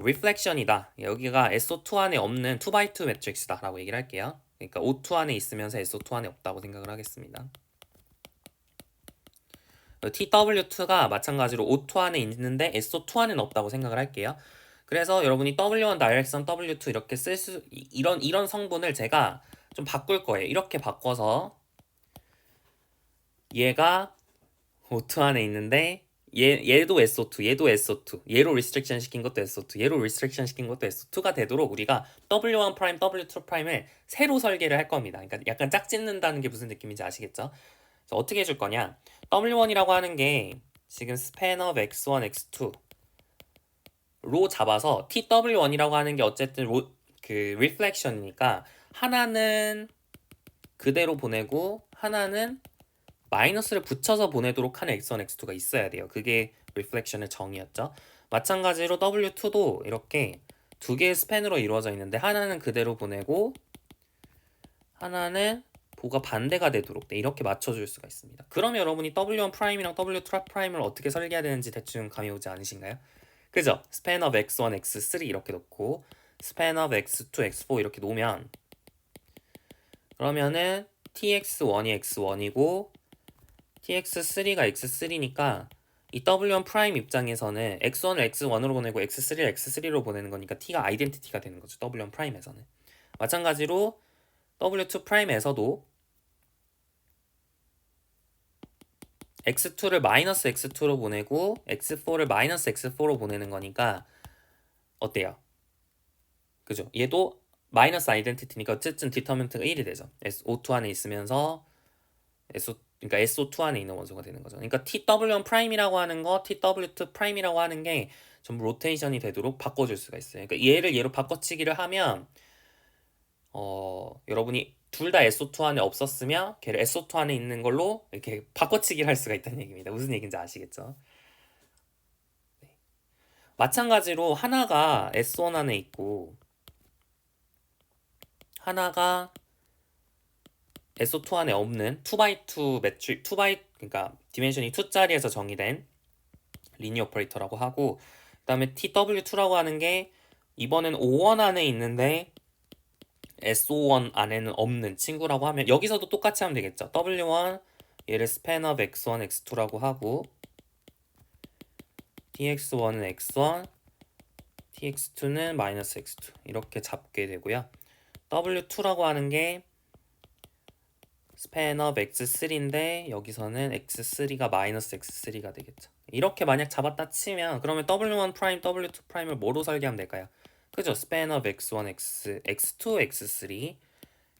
리플렉션이다. 여기가 SO2 안에 없는 2x2 매트릭스다 라고 얘기를 할게요. 그러니까 O2 안에 있으면서 SO2 안에 없다고 생각을 하겠습니다. TW2가 마찬가지로 O2 안에 있는데 SO2 안에는 없다고 생각을 할게요. 그래서 여러분이 W1 다이렉션 W2 이렇게 이런 성분을 제가 좀 바꿀 거예요. 이렇게 바꿔서 얘가 O2 안에 있는데 얘도 SO2, 얘도 SO2, 얘로 리스트릭션 시킨 것도 SO2, 얘로 리스트릭션 시킨 것도 SO2가 되도록 우리가 W1 W2을 새로 설계를 할 겁니다. 그러니까 약간 짝짓는다는 게 무슨 느낌인지 아시겠죠? 어떻게 해줄 거냐? W1이라고 하는 게 지금 span of x1, x2로 잡아서 TW1이라고 하는 게 어쨌든 그 reflection이니까 하나는 그대로 보내고 하나는 마이너스를 붙여서 보내도록 하는 x1, x2가 있어야 돼요. 그게 reflection의 정의였죠. 마찬가지로 W2도 이렇게 두 개의 스팬으로 이루어져 있는데 하나는 그대로 보내고 하나는 보가 반대가 되도록 이렇게 맞춰줄 수가 있습니다. 그러면 여러분이 W1'이랑 W2'을 어떻게 설계해야 되는지 대충 감이 오지 않으신가요? 그죠? span of x1, x3 이렇게 놓고 span of x2, x4 이렇게 놓으면 그러면은 tx1이 x1이고 tx3가 x3니까 이 w1' 입장에서는 x1을 x1으로 보내고 x3를 x3로 보내는 거니까 t가 아이덴티티가 되는 거죠. w1'에서는. 마찬가지로 w2'에서도 x2를 마이너스 x2로 보내고 x4를 마이너스 x4로 보내는 거니까 어때요? 그죠? 얘도 마이너스 아이덴티티니까 어쨌든 디터민트가 1이 되죠. SO2 안에 있으면서 그러니까 SO2 안에 있는 원소가 되는 거죠. 그러니까 TW1'이라고 하는 거, TW2'이라고 하는 게 전부 로테이션이 되도록 바꿔줄 수가 있어요. 그러니까 얘를 얘로 바꿔치기를 하면 여러분이 둘 다 SO2 안에 없었으면 걔를 SO2 안에 있는 걸로 이렇게 바꿔치기를 할 수가 있다는 얘기입니다. 무슨 얘기인지 아시겠죠? 네. 마찬가지로 하나가 S1 안에 있고 하나가 SO2 안에 없는 2x2 매트릭 2x 그러니까 디멘션이 2짜리에서 정의된 리니어 오퍼레이터라고 하고 그다음에 TW2라고 하는 게 이번엔 O1 안에 있는데 SO1 안에는 없는 친구라고 하면 여기서도 똑같이 하면 되겠죠. W1 얘를 span of x1, x2라고 하고 tx1은 x1, tx2는 마이너스 x2 이렇게 잡게 되고요. W2라고 하는 게 span of x3인데 여기서는 x3가 마이너스 x3가 되겠죠. 이렇게 만약 잡았다 치면 그러면 w1', w2'을 뭐로 설계하면 될까요? 그죠? span of x1, x2, x3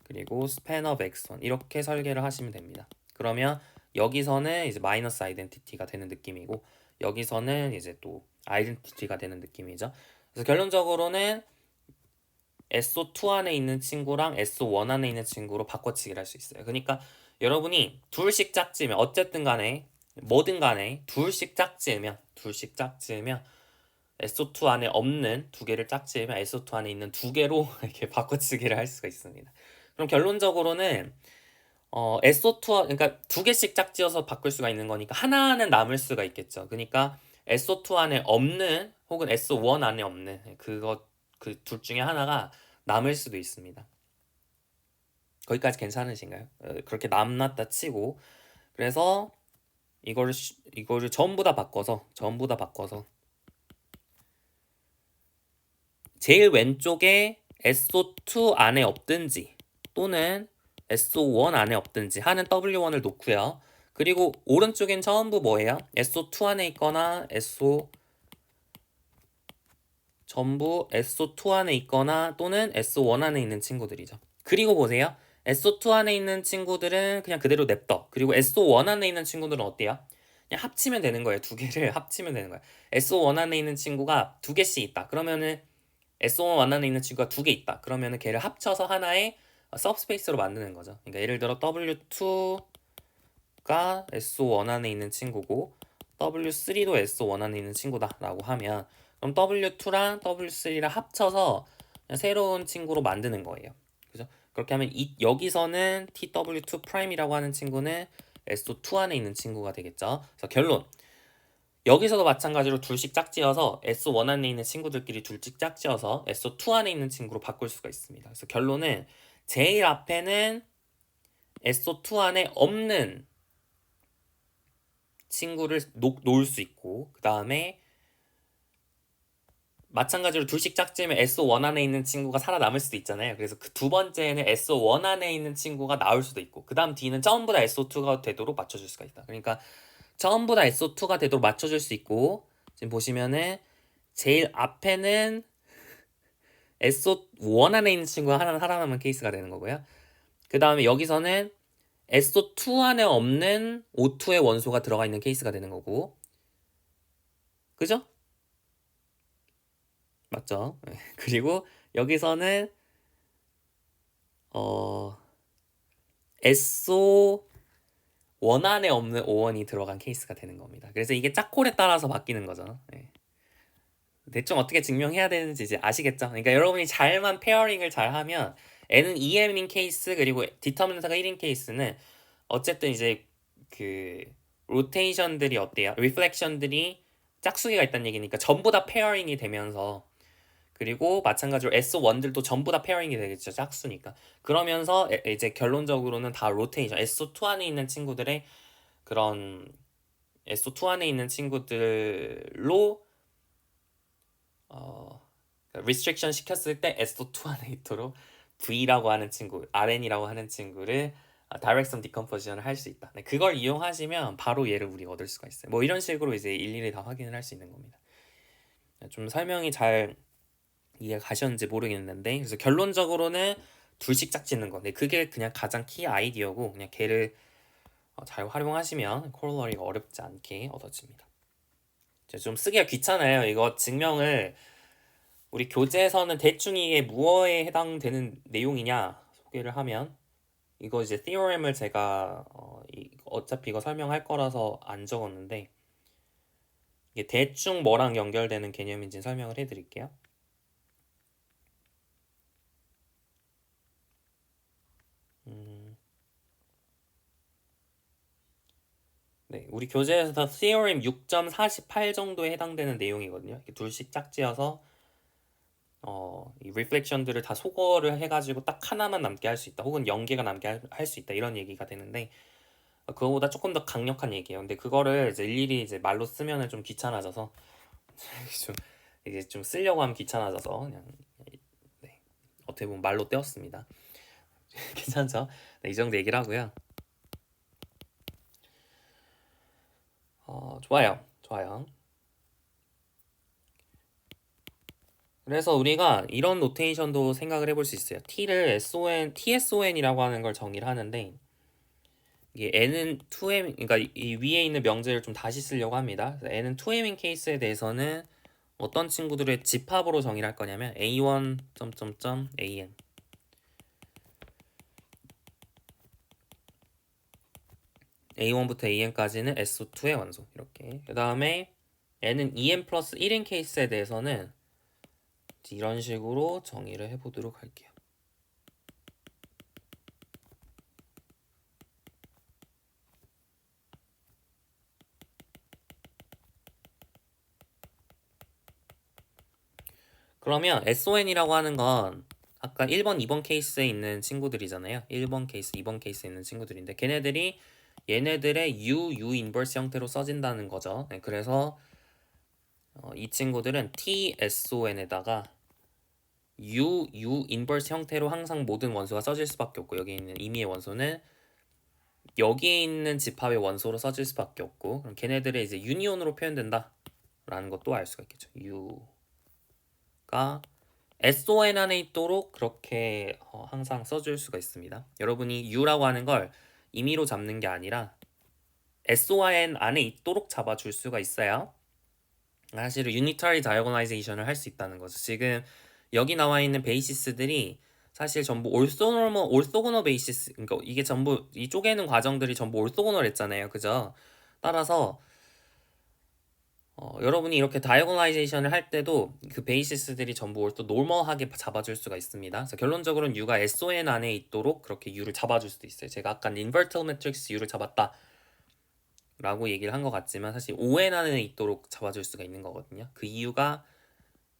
그리고 span of x1 이렇게 설계를 하시면 됩니다. 그러면 여기서는 이제 마이너스 아이덴티티가 되는 느낌이고 여기서는 이제 또 아이덴티티가 되는 느낌이죠. 그래서 결론적으로는 SO2 안에 있는 친구랑 SO1 안에 있는 친구로 바꿔치기를 할 수 있어요. 그러니까 여러분이 둘씩 짝지으면 어쨌든 간에 뭐든 간에 둘씩 짝지으면 SO2 안에 없는 두 개를 짝지으면 SO2 안에 있는 두 개로 이렇게 바꿔치기를 할 수가 있습니다. 그럼 결론적으로는 SO2 그러니까 두 개씩 짝지어서 바꿀 수가 있는 거니까 하나는 남을 수가 있겠죠. 그러니까 SO2 안에 없는 혹은 SO1 안에 없는 그 둘 중에 하나가 남을 수도 있습니다. 거기까지 괜찮으신가요? 그렇게 남났다 치고 그래서 이거를 전부 다 바꿔서 제일 왼쪽에 SO2 안에 없든지 또는 SO1 안에 없든지 하는 W1을 놓고요. 그리고 오른쪽엔 전부 뭐예요? SO2 안에 있거나 전부 SO2 안에 있거나 또는 SO1 안에 있는 친구들이죠. 그리고 보세요. SO2 안에 있는 친구들은 그냥 그대로 냅둬. 그리고 SO1 안에 있는 친구들은 어때요? 그냥 합치면 되는 거예요. 두 개를 합치면 되는 거예요. SO1 안에 있는 친구가 두 개씩 있다. 그러면은 SO1 안에 있는 친구가 두 개 있다. 그러면은 걔를 합쳐서 하나의 서브스페이스로 만드는 거죠. 그러니까 예를 들어 W2가 SO1 안에 있는 친구고 W3도 SO1 안에 있는 친구다라고 하면 그럼 W2랑 W3랑 합쳐서 새로운 친구로 만드는 거예요. 그죠? 그렇게 하면 여기서는 TW2'이라고 하는 친구는 SO2 안에 있는 친구가 되겠죠. 그래서 결론. 여기서도 마찬가지로 둘씩 짝지어서 S1 안에 있는 친구들끼리 둘씩 짝지어서 S2 안에 있는 친구로 바꿀 수가 있습니다. 그래서 결론은 제일 앞에는 SO2 안에 없는 친구를 놓을 수 있고 그 다음에 마찬가지로 둘씩 짝지으면 SO1 안에 있는 친구가 살아남을 수도 있잖아요. 그래서 그 두 번째는 SO1 안에 있는 친구가 나올 수도 있고 그 다음 뒤는 전부 다 SO2가 되도록 맞춰줄 수가 있다. 그러니까 전부 다 SO2가 되도록 맞춰줄 수 있고 지금 보시면은 제일 앞에는 SO1 안에 있는 친구가 하나 살아남은 케이스가 되는 거고요. 그 다음에 여기서는 SO2 안에 없는 O2의 원소가 들어가 있는 케이스가 되는 거고, 그죠? 맞죠? 그리고 여기서는 SO1 안에 없는 O1이 들어간 케이스가 되는 겁니다. 그래서 이게 짝콜에 따라서 바뀌는 거죠. 네. 대충 어떻게 증명해야 되는지 이제 아시겠죠? 그러니까 여러분이 잘만 페어링을 잘하면 N은 2M인 케이스 그리고 디터미넌트가 1인 케이스는 어쨌든 이제 그 로테이션들이 어때요? 리플렉션들이 짝수기가 있다는 얘기니까 전부 다 페어링이 되면서 그리고 마찬가지로 SO1들도 전부 다 페어링이 되겠죠. 짝수니까. 그러면서 이제 결론적으로는 다 로테이션 SO2 안에 있는 친구들의 그런 SO2 안에 있는 친구들로 restriction 시켰을 때 SO2 안에 있도록 V라고 하는 친구, RN이라고 하는 친구를 direction decomposition을 할 수 있다. 네, 그걸 이용하시면 바로 얘를 우리가 얻을 수가 있어요. 뭐 이런 식으로 이제 일일이 다 확인을 할 수 있는 겁니다. 좀 설명이 잘 이해가 가셨는지 모르겠는데 그래서 결론적으로는 둘씩 짝짓는 거. 네, 그게 그냥 가장 키 아이디어고 그냥 걔를 잘 활용하시면 코롤러리가 어렵지 않게 얻어집니다. 좀 쓰기가 귀찮아요. 이거 증명을 우리 교재에서는 대충 이게 무엇에 해당되는 내용이냐 소개를 하면 이거 이제 theorem을 제가 어차피 이거 설명할 거라서 안 적었는데 이게 대충 뭐랑 연결되는 개념인지 설명을 해드릴게요. 네, 우리 교재에서 theorem 6.48 정도에 해당되는 내용이거든요. 이렇게 둘씩 짝지어서 이 리플렉션들을 다 소거를 해가지고 딱 하나만 남게 할 수 있다. 혹은 0개가 남게 할 수 있다. 이런 얘기가 되는데 그거보다 조금 더 강력한 얘기예요. 근데 그거를 이제 일일이 이제 말로 쓰면은 좀 귀찮아져서 좀 이게 좀 쓰려고 하면 귀찮아져서 그냥 네, 어떻게 보면 말로 떼었습니다. 괜찮죠? 네, 이 정도 얘기를 하고요. 좋아요. 좋아요. 그래서 우리가 이런 노테이션도 생각을 해볼 수 있어요. T를 TSON이라고 하는 걸 정의를 하는데 이게 N은 2M, 그러니까 이 위에 있는 명제를 좀 다시 쓰려고 합니다. N은 2M인 케이스에 대해서는 어떤 친구들의 집합으로 정의를 할 거냐면 A1 AN A1부터 AN까지는 SO2의 원소 이렇게 그 다음에 N은 2N 플러스 1인 케이스에 대해서는 이런 식으로 정의를 해보도록 할게요. 그러면 SON이라고 하는 건 아까 1번, 2번 케이스에 있는 친구들이잖아요. 1번 케이스, 2번 케이스에 있는 친구들인데 걔네들이 얘네들의 U 인버스 형태로 써진다는 거죠. 네, 그래서 이 친구들은 TSON에다가 U 인버스 형태로 항상 모든 원소가 써질 수밖에 없고 여기 있는 임의의 원소는 여기에 있는 집합의 원소로 써질 수밖에 없고 그럼 걔네들의 이제 유니온으로 표현된다 라는 것도 알 수가 있겠죠. U가 SON 안에 있도록 그렇게 항상 써줄 수가 있습니다. 여러분이 U라고 하는 걸 임의로 잡는 게 아니라 SON 안에 있도록 잡아줄 수가 있어요. 사실은 유니터리 다이어고나이제이션을 할 수 있다는 거죠. 지금 여기 나와 있는 베이시스들이 사실 전부 올소고너 베이시스, 그러니까 이게 전부 이 쪼개는 과정들이 전부 올소고너를 했잖아요, 그죠? 따라서 여러분이 이렇게 다이어고나이제이션을 할 때도 그 베이시스들이 전부 올또 노멀하게 잡아줄 수가 있습니다. 그래서 결론적으로는 U가 SON 안에 있도록 그렇게 U를 잡아줄 수도 있어요. 제가 아까 인버티블 매트릭스 U를 잡았다 라고 얘기를 한 것 같지만 사실 ON 안에 있도록 잡아줄 수가 있는 거거든요. 그 이유가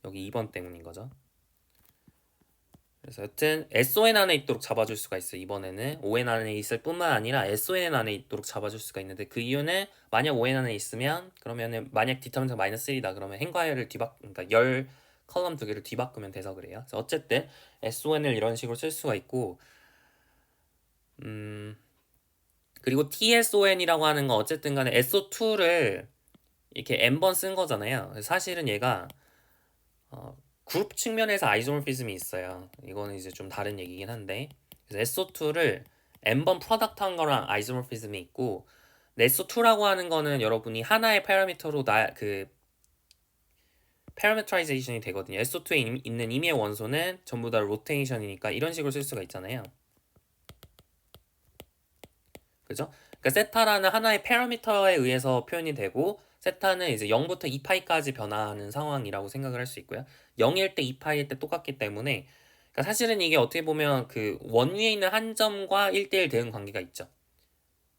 여기 2번 때문인 거죠. 그래서 여튼 SON 안에 있도록 잡아줄 수가 있어요. 이번에는 ON 안에 있을 뿐만 아니라 SON 안에 있도록 잡아줄 수가 있는데 그 이유는 만약 ON 안에 있으면 그러면은 만약 디터민트가 -3다 그러면 행과열을 그러니까 열 컬럼 두 개를 뒤바꾸면 돼서 그래요. 그래서 어쨌든 SON을 이런 식으로 쓸 수가 있고 그리고 TSON이라고 하는 건 어쨌든 간에 SO2를 이렇게 n번 쓴 거잖아요. 사실은 얘가 그룹 측면에서 아이소모피즘이 있어요. 이거는 이제 좀 다른 얘기긴 한데 그래서 SO2를 n번 프로덕트한 거랑 아이소모피즘이 있고, 네소2라고 하는 거는 여러분이 하나의 파라미터로 파라미터라이제이션이 되거든요. SO2에 있는 임의의 원소는 전부 다 로테이션이니까 이런 식으로 쓸 수가 있잖아요. 그죠? 그러니까 세타라는 하나의 파라미터에 의해서 표현이 되고, 세타는 이제 0부터 2파이까지 변화하는 상황이라고 생각을 할 수 있고요. 0일 때 2파일 때 똑같기 때문에, 그러니까 사실은 이게 어떻게 보면 그 원위에 있는 한 점과 1대1 대응 관계가 있죠.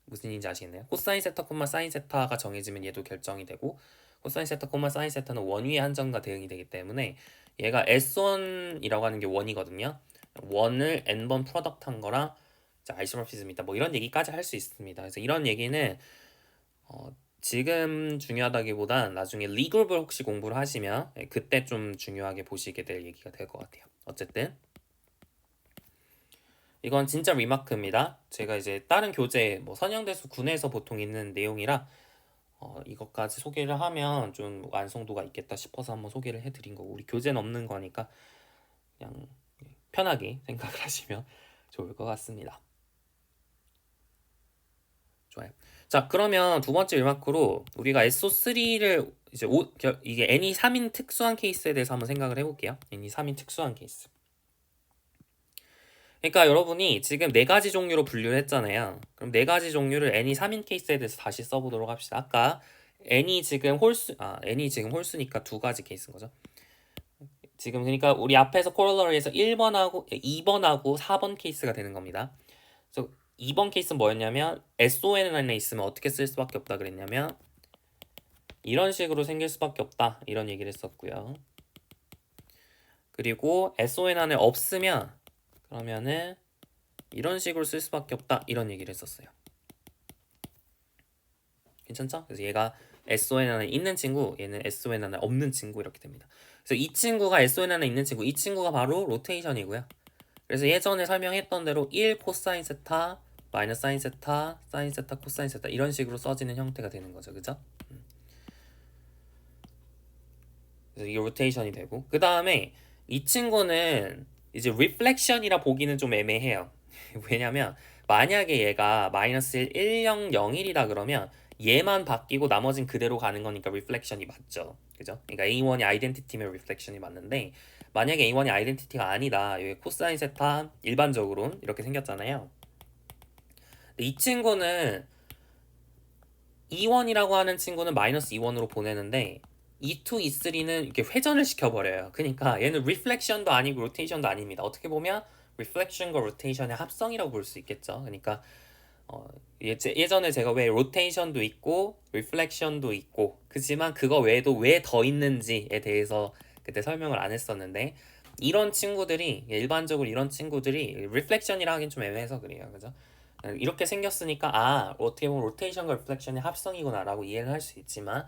무슨 얘기인지 아시겠나요? 코사인 세타, 사인 세타가 정해지면 얘도 결정이 되고, 코사인 세타, 사인 세타는 원위의 한 점과 대응이 되기 때문에 얘가 S1이라고 하는 게 원이거든요. 원을 n번 프로덕트 한 거랑 아이소모피즘이 있다. 뭐 이런 얘기까지 할 수 있습니다. 그래서 이런 얘기는 지금 중요하다기보단 나중에 리그룹을 혹시 공부를 하시면 그때 좀 중요하게 보시게 될 얘기가 될 것 같아요. 어쨌든 이건 진짜 리마크입니다. 제가 이제 다른 교재 뭐 선형대수 9에서 보통 있는 내용이라 이것까지 소개를 하면 좀 완성도가 있겠다 싶어서 한번 소개를 해드린 거고, 우리 교재는 없는 거니까 그냥 편하게 생각을 하시면 좋을 것 같습니다. 좋아요. 자, 그러면 두 번째 리마크로 우리가 SO3를 이제 이게 N이 3인 특수한 케이스에 대해서 한번 생각을 해볼게요. N이 3인 특수한 케이스. 그러니까 여러분이 지금 네 가지 종류로 분류를 했잖아요. 그럼 네 가지 종류를 N이 3인 케이스에 대해서 다시 써보도록 합시다. 아까 N이 지금 홀수니까 두 가지 케이스인 거죠. 지금 그러니까 우리 앞에서 코롤러리에서 1번하고 2번하고 4번 케이스가 되는 겁니다. 그래서 2번 케이스는 뭐였냐면 SON 안에 있으면 어떻게 쓸 수밖에 없다 그랬냐면 이런 식으로 생길 수밖에 없다 이런 얘기를 했었고요. 그리고 SON 안에 없으면 그러면은 이런 식으로 쓸 수밖에 없다 이런 얘기를 했었어요. 괜찮죠? 그래서 얘가 SON 안에 있는 친구, 얘는 SON 안에 없는 친구 이렇게 됩니다. 그래서 이 친구가 SON 안에 있는 친구, 이 친구가 바로 로테이션이고요. 그래서 예전에 설명했던 대로 1 코사인 세타, 마이너스 사인 세타, 사인 세타, 코사인 세타 이런 식으로 써지는 형태가 되는 거죠. 그죠? 그래서 이게 로테이션이 되고, 그 다음에 이 친구는 이제 리플렉션이라 보기는 좀 애매해요. 왜냐면 만약에 얘가 마이너스 1, 1, 0, 0, 1이다 그러면 얘만 바뀌고 나머진 그대로 가는 거니까 리플렉션이 맞죠. 그죠? 그러니까 A1이 아이덴티티면 리플렉션이 맞는데, 만약에 A1이 아이덴티티가 아니다. 여기 코사인 세타 일반적으로 이렇게 생겼잖아요. 이 친구는 E1이라고 하는 친구는 마이너스 E1으로 보내는데 E2, E3는 이렇게 회전을 시켜버려요. 그러니까 얘는 리플렉션도 아니고 로테이션도 아닙니다. 어떻게 보면 리플렉션과 로테이션의 합성이라고 볼 수 있겠죠. 그러니까 예전에 제가 왜 로테이션도 있고 리플렉션도 있고 그지만 그거 외에도 왜 더 있는지에 대해서 그때 설명을 안 했었는데, 이런 친구들이 일반적으로 이런 친구들이 리플렉션이라 하긴 좀 애매해서 그래요. 그죠? 이렇게 생겼으니까 어떻게 보면 로테이션과 리플렉션의 합성이구나 라고 이해를 할 수 있지만,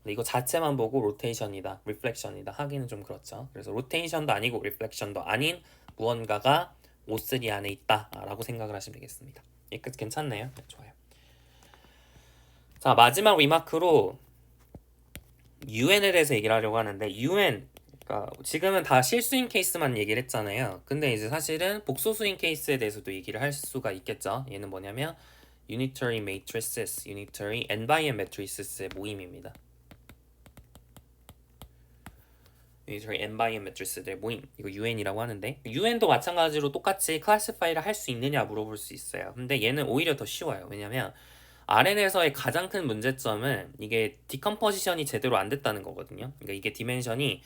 이거 자체만 보고 로테이션이다, 리플렉션이다 하기는 좀 그렇죠. 그래서 로테이션도 아니고 리플렉션도 아닌 무언가가 O3 안에 있다 라고 생각을 하시면 되겠습니다. 이 끝 괜찮네요. 네, 좋아요. 자, 마지막 리마크로 UN에 대해서 얘기를 하려고 하는데, UN 그러니까 지금은 다 실수인 케이스만 얘기를 했잖아요. 근데 이제 사실은 복소수인 케이스에 대해서도 얘기를 할 수가 있겠죠. 얘는 뭐냐면 unitary matrices, unitary n-by-n matrices의 모임입니다. unitary n-by-n matrices의 모임, 이거 UN이라고 하는데, UN도 마찬가지로 똑같이 클래시파이를 할 수 있느냐 물어볼 수 있어요. 근데 얘는 오히려 더 쉬워요. 왜냐면 RN에서의 가장 큰 문제점은 이게 디컴포지션이 제대로 안 됐다는 거거든요. 그러니까 이게 디멘션이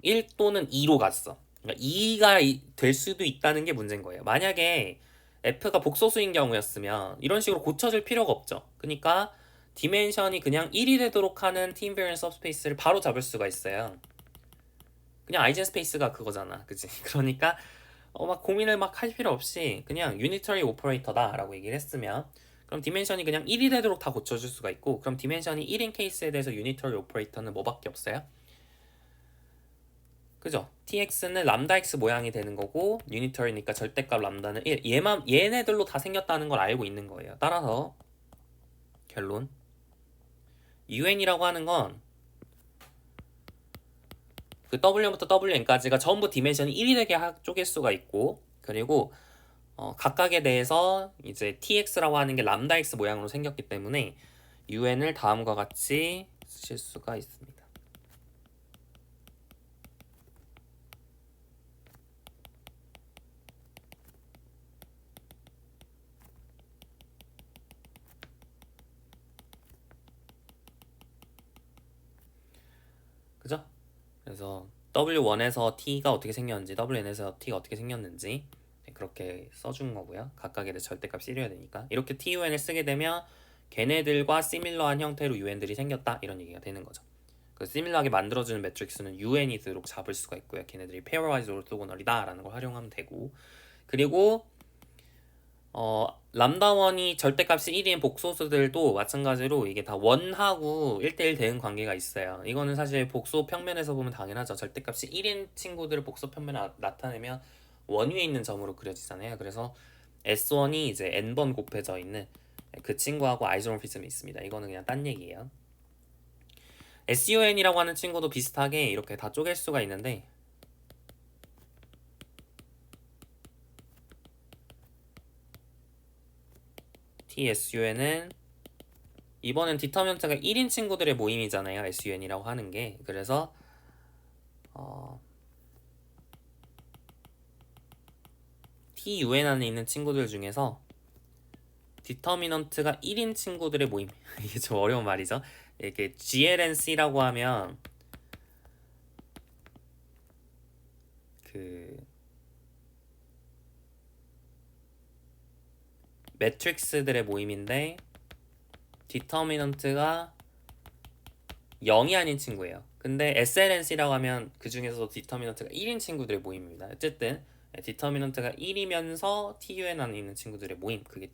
1 또는 2로 갔어. 그러니까 2가 될 수도 있다는 게 문제인 거예요. 만약에 F가 복소수인 경우였으면 이런 식으로 고쳐줄 필요가 없죠. 그러니까 디멘션이 그냥 1이 되도록 하는 T-invariant subspace를 바로 잡을 수가 있어요. 그냥 아이젠스페이스가 그거잖아. 그치? 그러니까 막 고민을 막 할 필요 없이 그냥 유니터리 오퍼레이터다 라고 얘기를 했으면, 그럼 디멘션이 그냥 1이 되도록 다 고쳐줄 수가 있고, 그럼 디멘션이 1인 케이스에 대해서 유니터리 오퍼레이터는 뭐밖에 없어요? 그죠? tx는 람다 x 모양이 되는 거고, 유니터리니까 절대값 람다는 1. 얘네들로 다 생겼다는 걸 알고 있는 거예요. 따라서 결론, un이라고 하는 건 그 w부터 wn까지가 전부 디멘션이 1이 되게 쪼갤 수가 있고, 그리고 각각에 대해서 이제 tx라고 하는 게 람다 x 모양으로 생겼기 때문에 un을 다음과 같이 쓰실 수가 있습니다. 그죠? 그래서 W1에서 t가 어떻게 생겼는지, Wn에서 t가 어떻게 생겼는지 그렇게 써준 거고요. 각각에 대해 절대값 이뤄야 되니까. 이렇게 tun을 쓰게 되면 걔네들과 시밀러한 형태로 un들이 생겼다 이런 얘기가 되는 거죠. 그 시밀러하게 만들어주는 매트릭스는 un이도록 잡을 수가 있고요. 걔네들이 페어와이즈 오르토고널이다 라는 걸 활용하면 되고, 그리고 람다1이 절대값이 1인 복소수들도 마찬가지로 이게 다 1하고 1대1 대응 관계가 있어요. 이거는 사실 복소 평면에서 보면 당연하죠. 절대값이 1인 친구들을 복소 평면에 나타내면 원 위에 있는 점으로 그려지잖아요. 그래서 S1이 이제 n번 곱해져 있는 그 친구하고 아이소모피즘이 있습니다. 이거는 그냥 딴 얘기예요. SUN이라고 하는 친구도 비슷하게 이렇게 다 쪼갤 수가 있는데, TSUN은 이번엔 디터미넌트가 1인 친구들의 모임이잖아요. SUN이라고 하는 게. 그래서 TUN 안에 있는 친구들 중에서 디터미넌트가 1인 친구들의 모임. 이게 좀 어려운 말이죠. 이렇게 GLNC라고 하면 그 매트릭스들의 모임인데 디터미넌트가 0이 아닌 친구예요. 근데 SLNC라고 하면 그 중에서도 디터미넌트가 1인 친구들의 모임입니다. 어쨌든 디터미넌트가 1이면서 TUN 안에 있는 친구들의 모임, 그게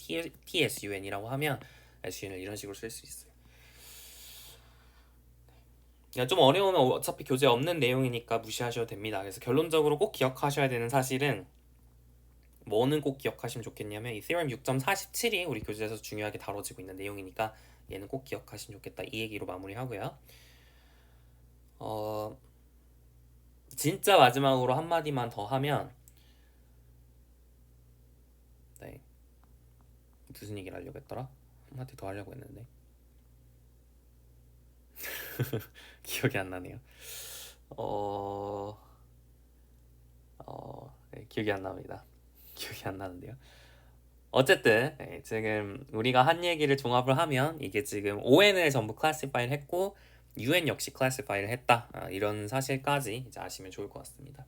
TSUN이라고 하면 SUN을 이런 식으로 쓸 수 있어요. 그냥 좀 어려우면 어차피 교재 없는 내용이니까 무시하셔도 됩니다. 그래서 결론적으로 꼭 기억하셔야 되는 사실은, 뭐는 꼭 기억하시면 좋겠냐면 이 theorem 6.47이 우리 교재에서 중요하게 다뤄지고 있는 내용이니까 얘는 꼭 기억하시면 좋겠다, 이 얘기로 마무리하고요. 진짜 마지막으로 한마디만 더 하면, 네, 무슨 얘기를 하려고 했더라? 한마디 더 하려고 했는데 기억이 안 나네요. 네, 기억이 안 납니다. 기억이 안 나는데요. 어쨌든 네, 지금 우리가 한 얘기를 종합을 하면 이게 지금 ON을 전부 클래시파이를 했고 UN 역시 클래시파이를 했다, 이런 사실까지 이제 아시면 좋을 것 같습니다.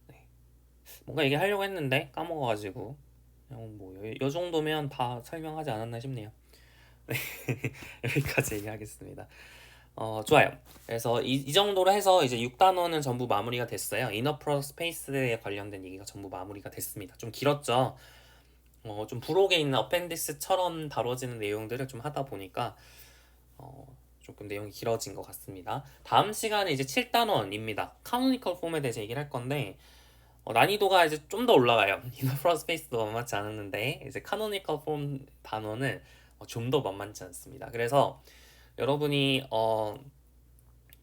네. 뭔가 얘기하려고 했는데 까먹어가지고 그냥 요 정도면 다 설명하지 않았나 싶네요. 여기까지 얘기하겠습니다. 좋아요. 그래서 이 정도로 해서 이제 6단원은 전부 마무리가 됐어요. 이너 프로덕트 스페이스에 관련된 얘기가 전부 마무리가 됐습니다. 좀 길었죠. 좀 부록에 있는 어펜디스처럼 다뤄지는 내용들을 좀 하다 보니까 조금 내용이 길어진 것 같습니다. 다음 시간은 이제 7단원입니다. 카노니컬 폼에 대해서 얘기를 할 건데, 난이도가 이제 좀 더 올라가요. 이너 프로덕트 스페이스도 만만치 않았는데 이제 카노니컬 폼 단원은 좀 더 만만치 않습니다. 그래서 여러분이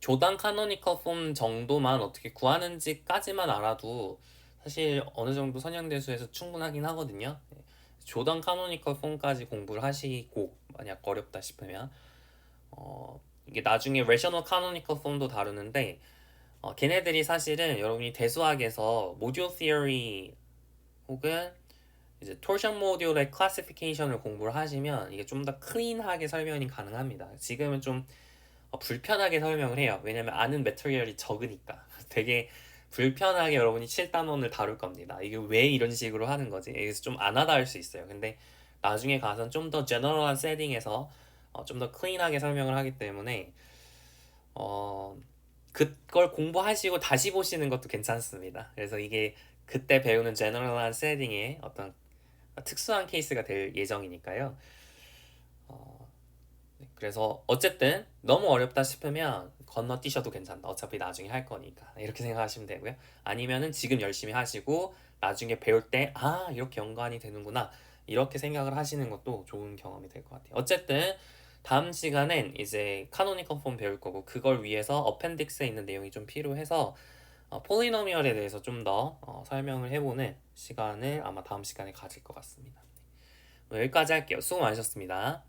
조단 카노니컬 폼 정도만 어떻게 구하는지까지만 알아도 사실 어느 정도 선형대수에서 충분하긴 하거든요. 조단 카노니컬 폼까지 공부를 하시고 만약 어렵다 싶으면 이게 나중에 레셔널 카노니컬 폼도 다루는데, 걔네들이 사실은 여러분이 대수학에서 모듈 티어리 혹은 이제 토션 모듈의 클래시피케이션을 공부를 하시면 이게 좀 더 클린하게 설명이 가능합니다. 지금은 좀 불편하게 설명을 해요. 왜냐면 아는 매트리얼이 적으니까 되게 불편하게 여러분이 7단원을 다룰 겁니다. 이게 왜 이런 식으로 하는 거지? 여기서 좀 안 하다 할 수 있어요. 근데 나중에 가서는 좀 더 제너럴한 세팅에서 좀 더 클린하게 설명을 하기 때문에 그걸 공부하시고 다시 보시는 것도 괜찮습니다. 그래서 이게 그때 배우는 제너럴한 세팅의 어떤 특수한 케이스가 될 예정이니까요. 그래서 어쨌든 너무 어렵다 싶으면 건너뛰셔도 괜찮다. 어차피 나중에 할 거니까. 이렇게 생각하시면 되고요. 아니면은 지금 열심히 하시고 나중에 배울 때 이렇게 연관이 되는구나, 이렇게 생각을 하시는 것도 좋은 경험이 될 것 같아요. 어쨌든 다음 시간엔 이제 카노니컬 폼 배울 거고, 그걸 위해서 어펜딕스에 있는 내용이 좀 필요해서 폴리노미얼에 대해서 좀 더 설명을 해보는 시간을 아마 다음 시간에 가질 것 같습니다. 여기까지 할게요. 수고 많으셨습니다.